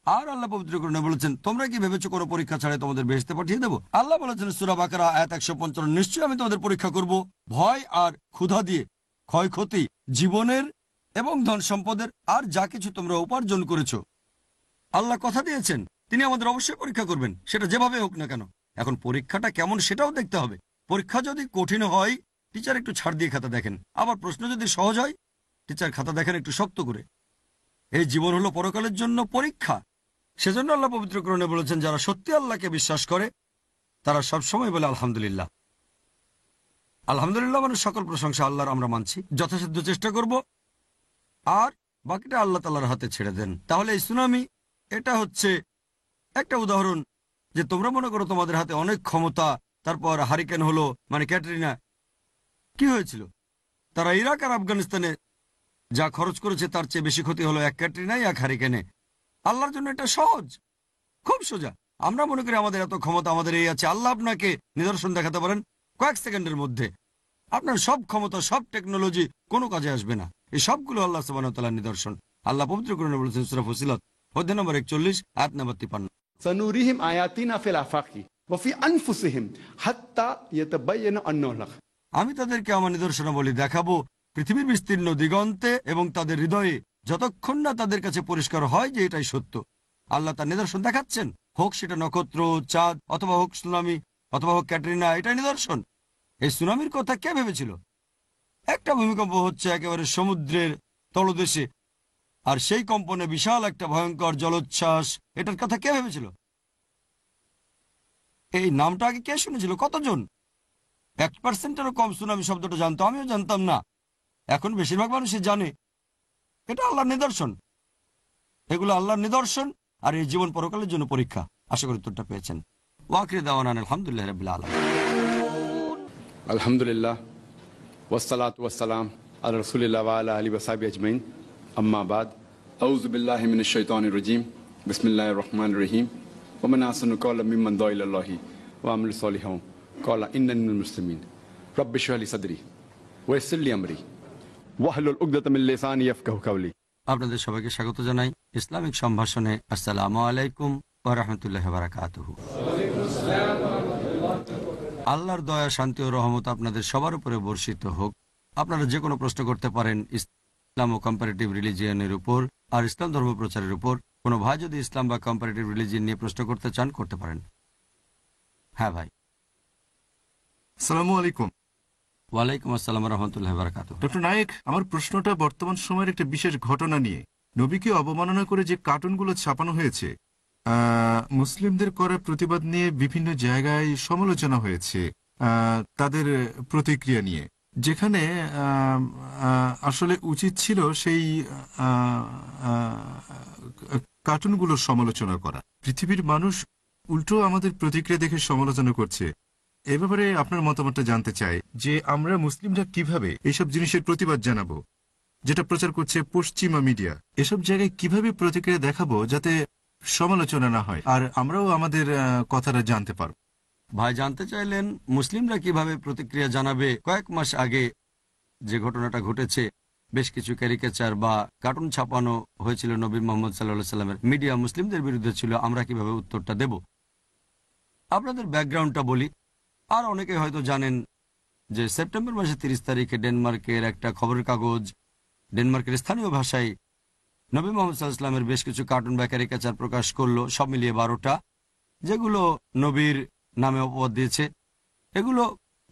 আর আল্লাহ পবিত্র কোরআনে বলেছেন, তোমরা কি ভেবেছো কোনো পরীক্ষা ছাড়াই তোমাদের বেহেশতে পাঠিয়ে দেবো? আল্লাহ বলেছেন সূরা বাকারা আয়াত 155, নিশ্চয়ই আমি তোমাদের পরীক্ষা করব ভয় আর ক্ষুধা দিয়ে, ক্ষয়ক্ষতি, জীবনের এবং ধন সম্পদের, আর যা কিছু তোমরা উপার্জন করেছো। আল্লাহ কথা দিয়েছেন তিনি আমাদের অবশ্যই পরীক্ষা করবেন, সেটা যেভাবে হোক না কেন। এখন পরীক্ষাটা কেমন সেটাও দেখতে হবে। পরীক্ষা যদি কঠিন হয়, টিচার একটু ছাড় দিয়ে খাতা দেখেন। আবার প্রশ্ন যদি সহজ হয়, টিচার খাতা দেখেন একটু শক্ত করে। এই জীবন হলো পরকালের জন্য পরীক্ষা। সেজন্য আল্লাহ পবিত্র কোরআনে বলেছেন, যারা সত্যি আল্লাহকে বিশ্বাস করে তারা সবসময় বলে আলহামদুলিল্লাহ। আলহামদুলিল্লাহ মানে সকল প্রশংসা আল্লাহর, আমরা মানছি, যথাসাধ্য চেষ্টা করব, আর বাকিটা আল্লাহ তাআলার হাতে ছেড়ে দেন। তাহলে এই সুনামি, এটা হচ্ছে একটা উদাহরণ যে তোমরা মনে করো তোমাদের হাতে অনেক ক্ষমতা, তারপর হারিকেন হলো, মানে ক্যাটরিনা। কি হয়েছিল? তারা ইরাক আর আফগানিস্তানে যা খরচ করেছে তার চেয়ে বেশি ক্ষতি হলো এক ক্যাটরিনায়, এক হারিকেনে। আল্লাহর জন্য এটা সহজ, খুব সোজা। আমরা মনে করি আমাদের এত ক্ষমতা, আমাদের এই আছে। আল্লাহ আপনাকে নিদর্শন দেখাতে পারেন কয়েক সেকেন্ডের মধ্যে। আপনার সব ক্ষমতা, সব টেকনোলজি কোনো কাজে আসবে না। এই সবগুলো আল্লাহ সুবহানাহু ওয়া তাআলার নিদর্শন। আল্লাহ পবিত্র কোরআনে বলেছেন সূরা ফুসিলাত অধ্যায় নম্বর 41 আয়াত নম্বর 53, सनूरिहिम आयातिना फिल आफाकी व फी अनफुसिहिम हत्ता यतबाय्याना अन्नाहु हक। আমি তাদেরকে আমার নিদর্শনাবলী দেখাবো পৃথিবীর বিস্তীর্ণ দিগন্তে এবং তাদের হৃদয়ে, যতক্ষণ না তাদের কাছে পরিষ্কার হয় যে এটাই সত্য। আল্লাহ তার নিদর্শন দেখাচ্ছেন, হোক সেটা নক্ষত্র, চাঁদ, অথবা হোক সুনামি, অথবা হোক ক্যাটরিনা, এটাই নিদর্শন। এই সুনামির কথা কে ভেবেছিল? একটা ভূমিকম্প হচ্ছে একেবারে সমুদ্রের তলদেশে, আর সেই কম্পনে বিশাল একটা ভয়ঙ্কর জলোচ্ছ্বাস, এটার কথা কে ভেবেছিল? এই নামটা আগে কে শুনেছিল? কতজন? 1%-এরও কম সুনামি শব্দটা জানতো, আমিও জানতাম না। এখন বেশিরভাগ মানুষই জানে। এটা আল্লাহর নিদর্শন। এগুলো আল্লাহর নিদর্শন, আর এই জীবন পরকালের জন্য পরীক্ষা। আশা করি উত্তরটা পেয়েছেন। ওয়াকির দাওয়ানা আলহামদুলিল্লাহ রাব্বিল আলামিন। अल्हम्दुलिल्लाह वस्सलातु वस्सलाम अला रसूलिल्लाह व अला आलिहि व सहाबिहि अजमईन अम्मा बाद अऊज़ु बिल्लाहि मिनश शैतानिर रजीम बिस्मिल्लाहिर रहमानिर रहीम व मन अहसनु क़ौलन मिम्मन दुआ इलल्लाहि व अमिला सालिहान क़ाला इन्ननी मिनल मुस्लिमीन रब्बि इश्रह लिी सदरी व यस्सिर लिी अमरी वाहलुल उक़दतम मिन लिसानी यफ़क़हू क़ौली। আপনাদের সবাইকে স্বাগত জানাই ইসলামিক সম্ভাষণে। আসসালামু আলাইকুম ওয়া রাহমাতুল্লাহি ওয়া বারাকাতুহু। আল্লাহর দয়া, শান্তি ও রহমত আপনাদের সবার উপরে বর্ষিত হোক। আপনারা যে কোনো প্রশ্ন করতে পারেন ইসলাম ও কম্পারেটিভ রিলিজিয়নের উপর আর ইসলাম ধর্ম প্রচারের উপর। কোনো ভাই যদি ইসলাম বা কম্পারেটিভ রিলিজিয়ন নিয়ে প্রশ্ন করতে চান করতে পারেন। হ্যাঁ ভাই। আসসালামু আলাইকুম। ওয়ালাইকুম আসসালাম রহমতুল্লাহ বারাকাতুহু। ডক্টর নায়েক, আমার প্রশ্নটা বর্তমান সময়ের একটা বিশেষ ঘটনা নিয়ে। নবীকে অবমাননা করে যে কার্টুনগুলো ছাপানো হয়েছে, মুসলিমদের করা প্রতিবাদ নিয়ে বিভিন্ন জায়গায় সমালোচনা হয়েছে তাদের প্রতিক্রিয়া নিয়ে, যেখানে আসলে উচিত ছিল সেই কার্টুনগুলোর সমালোচনা করা। পৃথিবীর মানুষ উল্টো আমাদের প্রতিক্রিয়া দেখে সমালোচনা করছে। এ ব্যাপারে আপনার মতামতটা জানতে চাই যে আমরা মুসলিমরা কিভাবে এইসব জিনিসের প্রতিবাদ জানাবো যেটা প্রচার করছে পশ্চিমা মিডিয়া। এসব জায়গায় কিভাবে প্রতিক্রিয়া দেখাবো যাতে সমালোচনা না হয় আর আমরাও আমাদের কথাটা জানতে পারব। ভাই জানতে চাইলেন মুসলিমরা কিভাবে প্রতিক্রিয়া জানাবে। কয়েক মাস আগে যে ঘটনাটা ঘটেছে, বেশ কিছু ক্যারিকেচার বা কার্টুন ছাপানো হয়েছিল নবী মোহাম্মদ সাল্লাল্লাহু সাল্লামের, মিডিয়া মুসলিমদের বিরুদ্ধে ছিল, আমরা কিভাবে উত্তরটা দেব। আপনাদের ব্যাকগ্রাউন্ডটা বলি। আর অনেকে হয়তো জানেন যে সেপ্টেম্বর মাসের 30 তারিখে ডেনমার্কের একটা খবরের কাগজ ডেনমার্কের স্থানীয় ভাষায় নবী মোহাম্মদ সাল্লাল্লাহু আলাইহি ওয়াসাল্লামের বেশ কিছু কার্টুন বা ক্যারিকেচার প্রকাশ করলো, সব মিলিয়ে 12টা, যেগুলো নবীর নামে অপবাদ দিয়েছে। এগুলো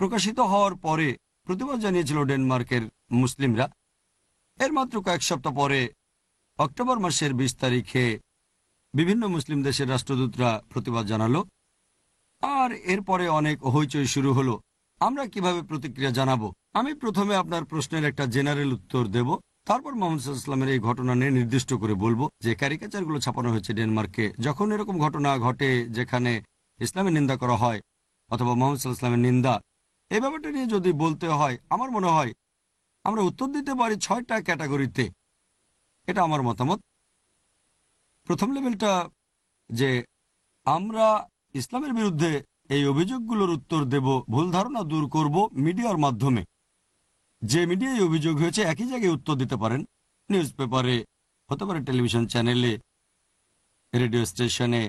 প্রকাশিত হওয়ার পরে প্রতিবাদ জানিয়েছিল ডেনমার্কের মুসলিমরা। এর মাত্র কয়েক সপ্তাহ পরে অক্টোবর মাসের 20 তারিখে বিভিন্ন মুসলিম দেশের রাষ্ট্রদূতরা প্রতিবাদ জানালো। আর এরপরে অনেক হইচই শুরু হলো। আমরা কিভাবে প্রতিক্রিয়া জানাবো? আমি প্রথমে আপনার প্রশ্নের একটা জেনারেল উত্তর দেব, তারপর মোহাম্মদ সাল্লাল্লাহু আলাইহি ওয়াসাল্লামের এই ঘটনা নিয়ে নির্দিষ্ট করে বলবো যে ক্যারিকেচারগুলো ছাপানো হয়েছে ডেনমার্কে। যখন এরকম ঘটনা ঘটে যেখানে ইসলামের নিন্দা করা হয় অথবা মোহাম্মদ সাল্লাল্লাহু আলাইহি ওয়াসাল্লামের নিন্দা, এই ব্যাপারটা নিয়ে যদি বলতে হয়, আমার মনে হয় আমরা উত্তর দিতে পারি 6টা ক্যাটাগরিতে। এটা আমার মতামত। প্রথম লেভেলটা যে আমরা ইসলামের বিরুদ্ধে এই অভিযোগগুলোর উত্তর দেব, ভুল ধারণা দূর করব মিডিয়ার মাধ্যমে। যে মিডিয়ায় অভিযোগ হয়েছে একই জায়গায় উত্তর দিতে পারেন, নিউজ পেপারে, হতে পারে টেলিভিশন চ্যানেলে, রেডিও স্টেশনে,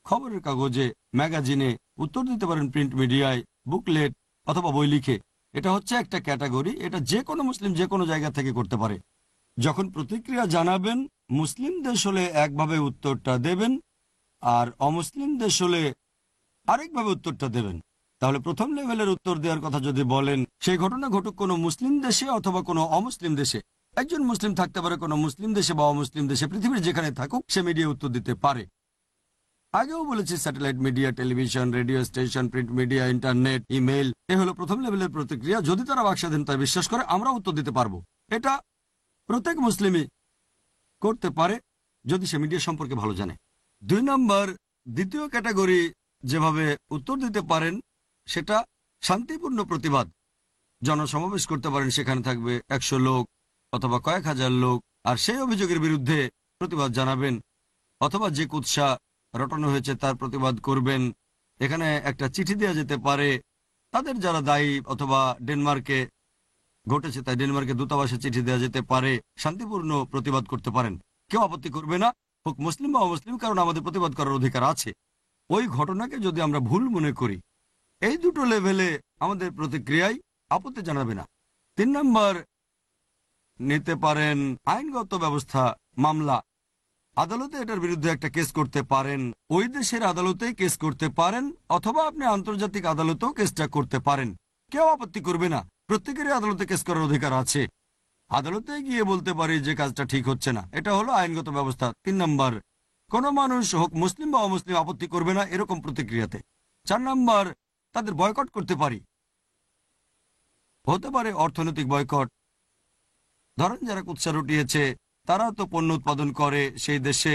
খবরের কাগজে, ম্যাগাজিনে, উত্তর দিতে পারেন প্রিন্ট মিডিয়ায়, বুকলেট অথবা বই লিখে। এটা হচ্ছে একটা ক্যাটাগরি। এটা যে কোনো মুসলিম যে কোনো জায়গা থেকে করতে পারে। যখন প্রতিক্রিয়া জানাবেন, মুসলিম দেশ হলে একভাবে উত্তরটা দেবেন আর অমুসলিম দেশ হলে আরেকভাবে উত্তরটা দেবেন। তাহলে প্রথম লেভেলের উত্তর দেওয়ার কথা যদি বলেন, সেই ঘটনা ঘটুক কোনো মুসলিম দেশে অথবা কোনো অমুসলিম দেশে। একজন মুসলিম থাকতে পারে কোনো মুসলিম দেশে বা অমুসলিম দেশে, পৃথিবীর যেখানে থাকুক সে মিডিয়া উত্তর দিতে পারে। আগেও বলেছি, satellite media, television, radio station, print media, internet, email, এ হলো প্রথম লেভেলের প্রতিক্রিয়া। যদি তারা বাকস্বাধীনতায় বিশ্বাস করে, আমরা উত্তর দিতে পারবো। এটা প্রত্যেক মুসলিমই করতে পারে যদি সে মিডিয়া সম্পর্কে ভালো জানে। 2 নম্বর, দ্বিতীয় ক্যাটাগরি যেভাবে উত্তর দিতে পারেন সেটা শান্তিপূর্ণ প্রতিবাদ। জনসমাবেশ করতে পারেন, সেখানে থাকবে 100 লোক অথবা কয়েক হাজার লোক, আর সেই অভিযোগের বিরুদ্ধে প্রতিবাদ জানাবেন অথবা যে কুৎসা রটানো হয়েছে তার প্রতিবাদ করবেন। এখানে একটা চিঠি দেওয়া যেতে পারে তাদের যারা দায়ী, অথবা ডেনমার্কে ঘটেছে তাই ডেনমার্কে দূতাবাসে চিঠি দেওয়া যেতে পারে। শান্তিপূর্ণ প্রতিবাদ করতে পারেন, কেউ আপত্তি করবে না, হোক মুসলিম বা অমুসলিম, কারণ আমাদের প্রতিবাদ করার অধিকার আছে। ওই ঘটনাকে যদি আমরা ভুল মনে করি, এই দুটো লেভেলে আমাদের প্রতিক্রিয়ায় আপত্তি জানাবে না। 3 নম্বর, নিতে পারেন আইনগত ব্যবস্থা, মামলা। আদালতে এটার বিরুদ্ধে একটা কেস করতে পারেন, ওই দেশের আদালতেই কেস করতে পারেন, অথবা আপনি আন্তর্জাতিক আদালতেও কেসটা করতে পারেন, কেউ আপত্তি করবে না। প্রত্যেকেরই আদালতে কেস করার অধিকার আছে। আদালতে গিয়ে বলতে পারি যে কাজটা ঠিক হচ্ছে না। এটা হলো আইনগত ব্যবস্থা। 3 নম্বর, কোনো মানুষ হোক মুসলিম বা অমুসলিম আপত্তি করবে না এরকম প্রতিক্রিয়াতে। 4 নম্বর, তাদের বয়কট করতে পারি। হতে পারে অর্থনৈতিক বয়কট। ধরেন যারা কুৎসা রটিয়েছে তারা তো পণ্য উৎপাদন করে সেই দেশে,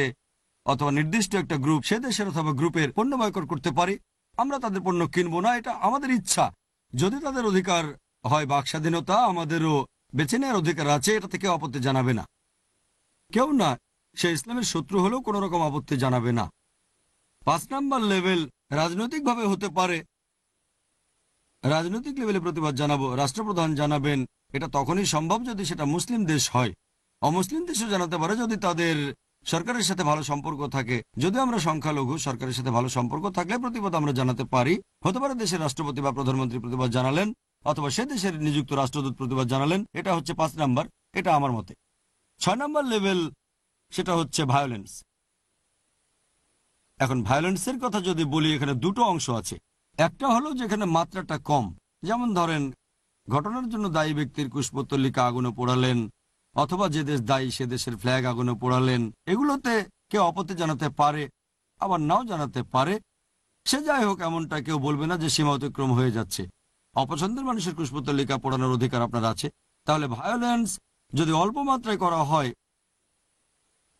অথবা নির্দিষ্ট একটা গ্রুপ সে দেশের অথবা গ্রুপের পণ্য বয়কট করতে পারি। আমরা তাদের পণ্য কিনবো না, এটা আমাদের ইচ্ছা। যদি তাদের অধিকার হয় বাক স্বাধীনতা, আমাদেরও বেছে নেওয়ার অধিকার আছে, এটা থেকে আপত্তি জানাবে না কেউ না। সে ইসলামের শত্রু হলেও কোনো রকম আপত্তি জানাবে না। 5 নম্বর লেভেল রাজনৈতিকভাবে হতে পারে। রাজনৈতিক লেভেলে প্রতিবাদ জানাবো, রাষ্ট্রপ্রধান জানাবেন। এটা তখনই সম্ভব যদি সেটা মুসলিম দেশ হয়। অমুসলিম দেশও জানাতে পারে যদি তাদের সরকারের সাথে ভালো সম্পর্ক থাকে। যদি আমরা সংখ্যালঘু, সরকারের সাথে ভালো সম্পর্ক থাকলে প্রতিবাদ আমরা জানাতে পারি। হতে পারে দেশের রাষ্ট্রপতি বা প্রধানমন্ত্রী প্রতিবাদ জানালেন, অথবা সে দেশের নিযুক্ত রাষ্ট্রদূত প্রতিবাদ জানালেন, এটা হচ্ছে 5 নাম্বার। এটা আমার মতে 6 নাম্বার লেভেল, সেটা হচ্ছে ভায়োলেন্স। এখন ভায়োলেন্সের কথা যদি বলি, এখানে দুটো অংশ আছে। একটা হলো যেখানে মাত্রাটা কম, যেমন ধরেন ঘটনার জন্য দায়ী ব্যক্তির কুশপুত্তলিকা আগুনে পোড়ালেন, অথবা যে দেশ দায়ী সে দেশের ফ্ল্যাগ আগুনে পোড়ালেন। এগুলোতে কেউ আপত্তি জানাতে পারে, আবার নাও জানাতে পারে। সে যাই হোক, এমনটা কেউ বলবে না যে সীমা অতিক্রম হয়ে যাচ্ছে। অপছন্দের মানুষের কুশপুত্তলিকা পোড়ানোর অধিকার আপনার আছে। তাহলে ভায়োলেন্স যদি অল্প মাত্রায় করা হয়,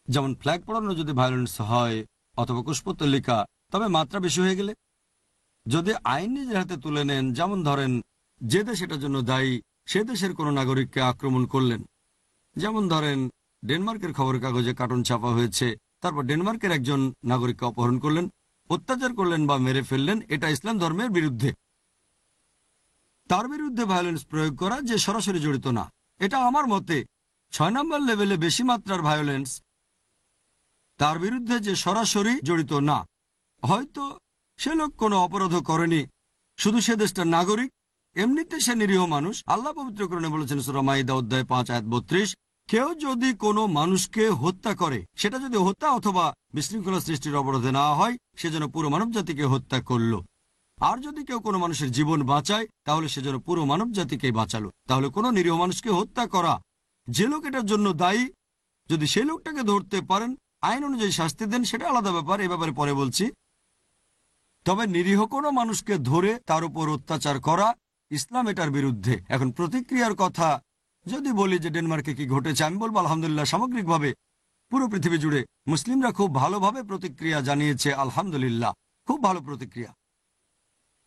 যেমন ফ্ল্যাগ পোড়ানো যদি ভায়োলেন্স হয় অথবা কুশপুত্তলিকা, তবে মাত্রা বেশি হয়ে গেলে যদি আইন নিজের হাতে তুলে নেন, যেমন ধরেন যে দেশ এটার জন্য দায়ী সে দেশের কোনো নাগরিককে আক্রমণ করলেন, যেমন ধরেন ডেনমার্কের খবরের কাগজে কার্টুন ছাপা হয়েছে, তারপর ডেনমার্কের একজন নাগরিককে অপহরণ করলেন, অত্যাচার করলেন বা মেরে ফেললেন, এটা ইসলাম ধর্মের বিরুদ্ধে। তার বিরুদ্ধে ভায়োলেন্স প্রয়োগ করা যে সরাসরি জড়িত না, এটা আমার মতে 6 নম্বর লেভেলে বেশি মাত্রার ভায়োলেন্স। তার বিরুদ্ধে যে সরাসরি জড়িত না, হয়তো সে লোক কোনো অপরাধ করেনি, শুধু সে দেশটার নাগরিক, এমনিতে সে নিরীহ মানুষ। আল্লাহ পবিত্রকরণে বলেছেন সূরা মাইদা অধ্যায় 5 আয়াত 32, কেউ যদি কোনো মানুষকে হত্যা করে, সেটা যদি হত্যা অথবা বিশৃঙ্খলা সৃষ্টির অপরাধে না হয়, সে যেন পুরো মানব জাতিকে হত্যা করলো। আর যদি কেউ কোনো মানুষের জীবন বাঁচায়, তাহলে সে যেন পুরো মানব জাতিকেই বাঁচালো। তাহলে কোনো নিরীহ মানুষকে হত্যা করা, যে লোক এটার জন্য দায়ী, যদি সেই লোকটাকে ধরতে পারেন, আইন অনুযায়ী শাস্তি দেন, সেটা আলাদা ব্যাপার, এ ব্যাপারে পরে বলছি। তবে নিরীহ কোনো মানুষকে ধরে তার উপর অত্যাচার করা, ইসলাম এটার বিরুদ্ধে। এখন প্রতিক্রিয়ার কথা যদি বলি যে ডেনমার্কে কি ঘটেছে, আমি বলবো আলহামদুলিল্লাহ সামগ্রিকভাবে পুরো পৃথিবী জুড়ে মুসলিমরা খুব ভালোভাবে প্রতিক্রিয়া জানিয়েছে। আলহামদুলিল্লাহ, খুব ভালো প্রতিক্রিয়া।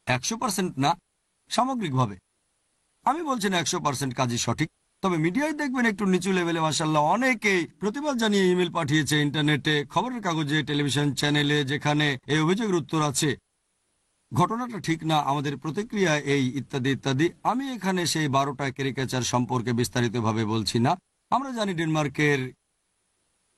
100% না, সামগ্রিকভাবে। আমি বলছি না 100% কাজই সঠিক, তবে মিডিয়ায় দেখবেন একটু নিচু লেভেলে মাশাআল্লাহ অনেকেই প্রতিবাদ জানিয়ে ইমেল পাঠিয়েছে, ইন্টারনেটে, খবরের কাগজে, টেলিভিশন চ্যানেলে, যেখানে এই অভিযোগের উত্তর আছে ঘটনাটা ঠিক না, আমাদের প্রতিক্রিয়া এই, ইত্যাদি ইত্যাদি। আমি এখানে সেই 12টা ক্যারিকেচার সম্পর্কে বিস্তারিতভাবে বলছি না। আমরা জানি ডেনমার্কের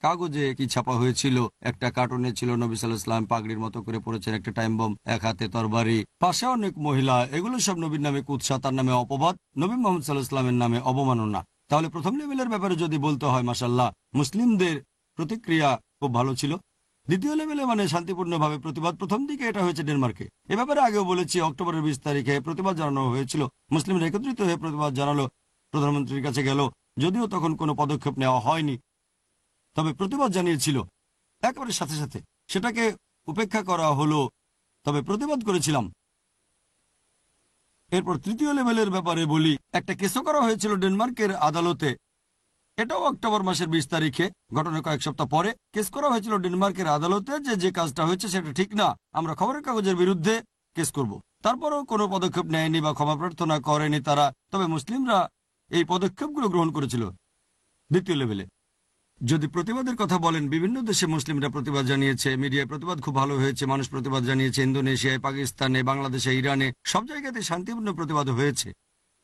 কাগজে কি ছাপা হয়েছিল, একটা কার্টুনে ছিল নবী সাল্লাল্লাহু আলাইহি ওয়াসাল্লাম পাগড়ির মতো করে পড়েছেন, একটা টাইম বম, এক হাতে তরবারি, পাশে অনেক মহিলা। এগুলো সব নবীর নামে কুৎসা, তার নামে অপবাদ, নবী মুহাম্মদ সাল্লাল্লাহু আলাইহি ওয়াসাল্লামের নামে অবমাননা। তাহলে প্রথম লেভেলের ব্যাপারে যদি বলতে হয়, মাশাআল্লাহ মুসলিমদের প্রতিক্রিয়া খুব ভালো ছিল। দ্বিতীয় লেভেলে মানে শান্তিপূর্ণভাবে প্রতিবাদ, প্রথম দিকে এটা হয়েছে ডেনমার্কে। এ ব্যাপারে আগেও বলেছি, অক্টোবরের 20 তারিখে প্রতিবাদ জানানো হয়েছিল, মুসলিমরা একত্রিত হয়ে প্রতিবাদ জানালো, প্রধানমন্ত্রীর কাছে গেল, যদিও তখন কোনো পদক্ষেপ নেওয়া হয়নি, তবে প্রতিবাদ জানিয়েছিল একেবারে সাথে সাথে, সেটাকে উপেক্ষা করা হলো, তবে প্রতিবাদ করেছিলাম। এরপর তৃতীয় লেভেলের ব্যাপারে বলি, একটা কেসও করা হয়েছিল ডেনমার্কের আদালতে, এটাও অক্টোবর মাসের 20 তারিখে, ঘটনা কয়েক সপ্তাহ পরে। কেস করা হয়েছিল ডেনমার্কের আদালতে যে কাজটা হয়েছে সেটা ঠিক না, আমরা খবরের কাগজের বিরুদ্ধে কেস করব। তারপরেও কোনো পদক্ষেপ নেয়নি বা ক্ষমা প্রার্থনা করেনি তারা, তবে মুসলিমরা এই পদক্ষেপগুলো গ্রহণ করেছিল দ্বিতীয় লেভেলে। যদি প্রতিবাদের কথা বলেন, বিভিন্ন দেশে মুসলিমরা প্রতিবাদ জানিয়েছে, মিডিয়ায় প্রতিবাদ খুব ভালো হয়েছে, মানুষ প্রতিবাদ জানিয়েছে, ইন্দোনেশিয়ায়, পাকিস্তানে, বাংলাদেশে, ইরানে, সব জায়গাতে শান্তিপূর্ণ প্রতিবাদ হয়েছে।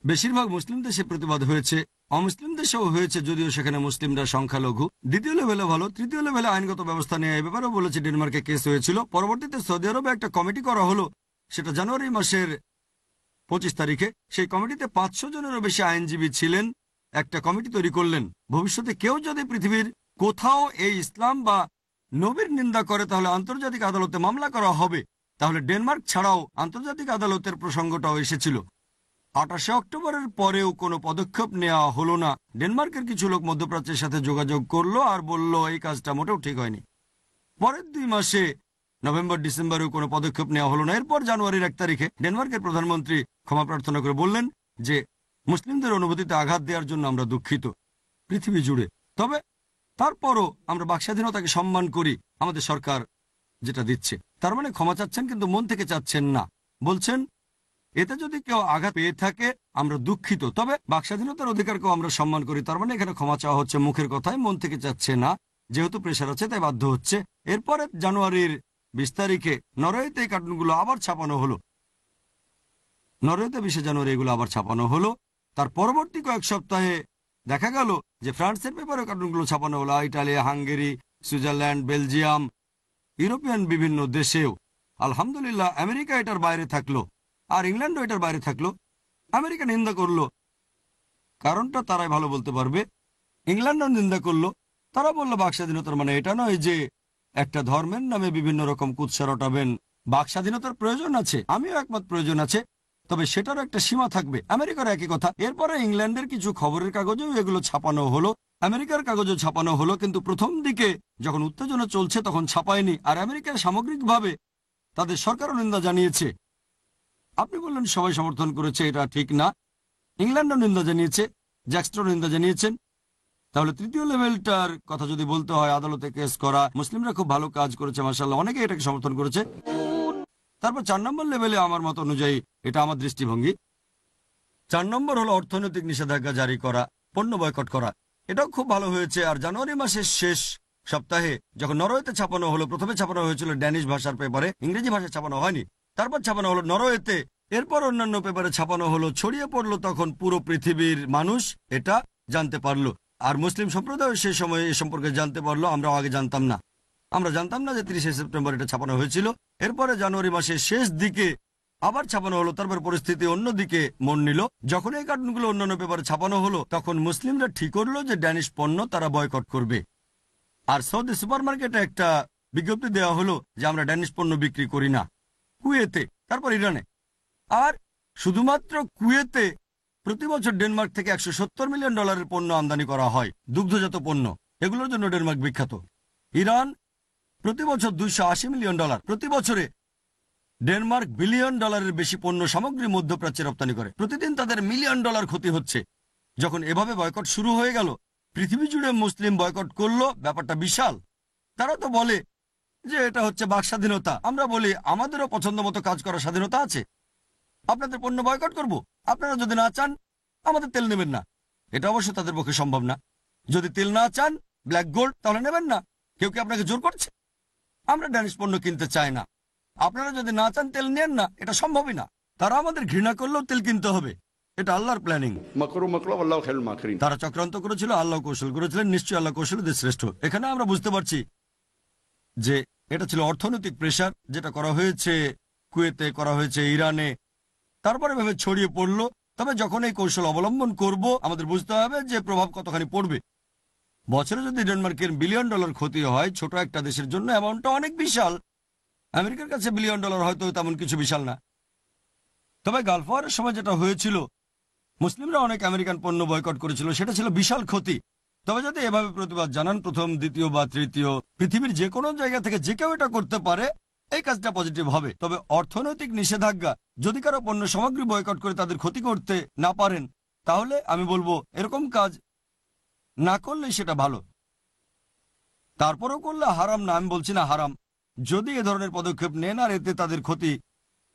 বেশিরভাগ মুসলিম দেশে প্রতিবাদ হয়েছে, অমুসলিম দেশেও হয়েছে, যদিও সেখানে মুসলিমরা সংখ্যালঘু। দ্বিতীয় লেভেলে ভালো। তৃতীয় লেভেলে আইনগত ব্যবস্থা নেওয়া, এ ব্যাপারেও বলেছে ডেনমার্কে কেস হয়েছিল। পরবর্তীতে সৌদি আরবে একটা কমিটি করা হলো, সেটা জানুয়ারি মাসের 25 তারিখে। সেই কমিটিতে 500 জনেরও বেশি আইনজীবী ছিলেন, একটা কমিটি তৈরি করলেন। ভবিষ্যতে কেউ যদি পৃথিবীর কোথাও এই ইসলাম বা নবীর নিন্দা করে, তাহলে আন্তর্জাতিক আদালতে মামলা করা হবে। তাহলে ডেনমার্ক ছাড়াও আন্তর্জাতিক আদালতের প্রসঙ্গটাও এসেছিল। 28 অক্টোবরের পরেও কোনো পদক্ষেপ নেওয়া হলো না। ডেনমার্কের কিছু লোক মধ্যপ্রাচ্যের সাথে যোগাযোগ করলো আর বলল এই কাজটা মোটেও ঠিক হয়নি। পরের 2 মাসে নভেম্বর ডিসেম্বরেও কোনো পদক্ষেপ নেওয়া হলো না। এরপর জানুয়ারির 1 তারিখে ডেনমার্কের প্রধানমন্ত্রী ক্ষমা প্রার্থনা করে বললেন যে মুসলিমদের অনুভূতিতে আঘাত দেওয়ার জন্য আমরা দুঃখিত পৃথিবী জুড়ে, তবে তারপরও আমরা বাকস্বাধীনতাকে সম্মান করি, আমাদের সরকার যেটা দিচ্ছে। তার মানে ক্ষমা চাচ্ছেন, কিন্তু মন থেকে চাচ্ছেন না। বলছেন এতে যদি কেউ আঘাত পেয়ে থাকে আমরা দুঃখিত, তবে বাকস্বাধীনতার অধিকারকেও আমরা সম্মান করি। তার মানে এখানে ক্ষমা চাওয়া হচ্ছে মুখের কথায়, মন থেকে চাচ্ছে না, যেহেতু প্রেশার আছে তাই বাধ্য হচ্ছে। এরপরে জানুয়ারির 20 তারিখে নরওয়েতে এই কার্টুনগুলো আবার ছাপানো হলো। নরওয়েতে 20 জানুয়ারি এগুলো আবার ছাপানো হলো। তার পরবর্তী কয়েক সপ্তাহে দেখা গেল যে ফ্রান্সের পেপারে কার্টুনগুলো ছাপানো হলো, Italy, Hungary, Switzerland, Belgium, European বিভিন্ন দেশেও। আলহামদুলিল্লাহ আমেরিকা এটার বাইরে থাকলো, আর ইংল্যান্ডও এটার বাইরে থাকলো। আমেরিকা নিন্দা করলো, কারণটা তারাই ভালো বলতে পারবে। ইংল্যান্ডও নিন্দা করলো, তারা বললো বাক স্বাধীনতার মানে এটা নয় যে একটা ধর্মের নামে বিভিন্ন রকম কুৎসা রটাবেন। বাক স্বাধীনতার প্রয়োজন আছে, আমিও একমত প্রয়োজন আছে, তবে সেটারও একটা সীমা থাকবে। আমেরিকার একই কথা। এরপরে ইংল্যান্ডের কিছু খবরের কাগজেও এগুলো ছাপানো হলো, আমেরিকার কাগজও ছাপানো হলো, কিন্তু প্রথম দিকে যখন উত্তেজনা চলছে তখন ছাপায়নি। আর আমেরিকার সামগ্রিকভাবে তাদের সরকারও নিন্দা জানিয়েছে। আপনি বললেন সবাই সমর্থন করেছে, এটা ঠিক না। ইংল্যান্ডও নিন্দা জানিয়েছে, জ্যাকস্ট্রো নিন্দা জানিয়েছেন। তাহলে তৃতীয় লেভেলটার কথা যদি বলতে হয়, আদালতে কেস করা, মুসলিমরা খুব ভালো কাজ করেছে মাশাআল্লাহ, অনেকে এটাকে সমর্থন করেছে। তারপর 4 নম্বর লেভেলে আমার মত অনুযায়ী, এটা আমার দৃষ্টিভঙ্গি, 4 নম্বর হলো অর্থনৈতিক নিষেধাজ্ঞা জারি করা, পণ্য বয়কট করা। এটাও খুব ভালো হয়েছে। আর জানুয়ারি মাসের শেষ সপ্তাহে যখন নরওয়েতে ছাপানো হলো, প্রথমে ছাপানো হয়েছিল ড্যানিশ ভাষার পেপারে, ইংরেজি ভাষায় ছাপানো হয়নি, তারপর ছাপানো হলো নরওয়েতে, এরপর অন্যান্য পেপারে ছাপানো হলো, ছড়িয়ে পড়লো, তখন পুরো পৃথিবীর মানুষ এটা জানতে পারলো। আর মুসলিম সম্প্রদায় সেই সময় এ সম্পর্কে জানতে পারলো, আমরাও আগে জানতাম না। আমরা জানতাম না যে 30শে সেপ্টেম্বর এটা ছাপানো হয়েছিল। এরপরে জানুয়ারি মাসের শেষ দিকে আবার ছাপানো হলো, তারপর পরিস্থিতি অন্যদিকে মন নিল। যখন এই কার্টুনগুলো অন্যান্য পেপারে ছাপানো হলো, তখন মুসলিমরা ঠিক করলো যে ড্যানিশ পণ্য তারা বয়কট করবে। আর সৌদি সুপারমার্কেটে একটা বিজ্ঞপ্তি দেওয়া হলো যে আমরা ড্যানিশ পণ্য বিক্রি করি না। কুয়েতে, তারপর ইরানে। আর শুধুমাত্র কুয়েতে প্রতি বছর ডেনমার্ক থেকে $170 মিলিয়ন পণ্য আমদানি করা হয়, দুগ্ধজাত পণ্য, এগুলোর জন্য ডেনমার্ক বিখ্যাত। ইরান প্রতি বছর $280 মিলিয়ন, প্রতি বছরে ডেনমার্ক $1 বিলিয়ন বেশি পণ্য সামগ্রী মধ্যপ্রাচ্যে রপ্তানি করে। প্রতিদিন তাদের $1 মিলিয়ন ক্ষতি হচ্ছে। যখন এভাবে বয়কট শুরু হয়ে গেল, পৃথিবী জুড়ে মুসলিম বয়কট করলো, ব্যাপারটা বিশাল। তারা তো বলে যে এটা হচ্ছে বাক স্বাধীনতা। আমরা বলি আমাদেরও পছন্দ মতো কাজ করার স্বাধীনতা আছে। আপনাদের পণ্য বয়কট করব, আপনারা যদি না চান আমাদের তেল নেবেন না। এটা অবশ্য তাদের পক্ষে সম্ভব না। যদি তেল না চান, ব্ল্যাক গোল্ড, তাহলে নেবেন না। কেউ কি আপনাকে জোর করছে? আমরা ড্যানিশ পণ্য কিনতে চাই না। আপনারা যদি না চান তেল নেন না, এটা সম্ভবই না। তারা আমাদের ঘৃণা করলেও তেল কিনতে হবে। এটা আল্লাহর প্ল্যানিং। মকরু মকরু আল্লাহ খায়রুল মাকিরিন। তারা চক্রান্ত করেছিল, আল্লাহ কৌশল করেছিলেন। নিশ্চয়ই আল্লাহ কৌশলীদের শ্রেষ্ঠ। এখানে আমরা বুঝতে পারছি যে এটা ছিল অর্থনৈতিক প্রেশার, যেটা করা হয়েছে কুয়েতে, করা হয়েছে ইরানে, তারপরে ভেবে ছড়িয়ে পড়লো। তবে যখন এই কৌশল অবলম্বন করব, আমাদের বুঝতে হবে যে প্রভাব কতখানি পড়বে। বছরে যদি ডেনমার্কের $1 বিলিয়ন ক্ষতি হয়, ছোট একটা দেশের জন্য অ্যামাউন্টটা অনেক বিশাল। আমেরিকার কাছে $1 বিলিয়ন হয়তো তেমন কিছু বিশাল না। তবে গালফ ওয়ারের সময় যেটা হয়েছিল, মুসলিমরা অনেক আমেরিকান পণ্য বয়কট করেছিল, সেটা ছিল বিশাল ক্ষতি। তবে যদি এভাবে প্রতিবাদ জানান, প্রথম, দ্বিতীয় বা তৃতীয়, পৃথিবীর যে কোনো জায়গা থেকে যে কেউ এটা করতে পারে, এই কাজটা পজিটিভ হবে। তবে অর্থনৈতিক নিষেধাজ্ঞা, যদি কারো পণ্য সামগ্রী বয়কট করে তাদের ক্ষতি করতে না পারেন, তাহলে আমি বলবো এরকম কাজ না করলে সেটা ভালো। তারপরেও করলে হারাম না, আমি বলছি না হারাম। যদি এ ধরনের পদক্ষেপ নেন আর এতে তাদের ক্ষতি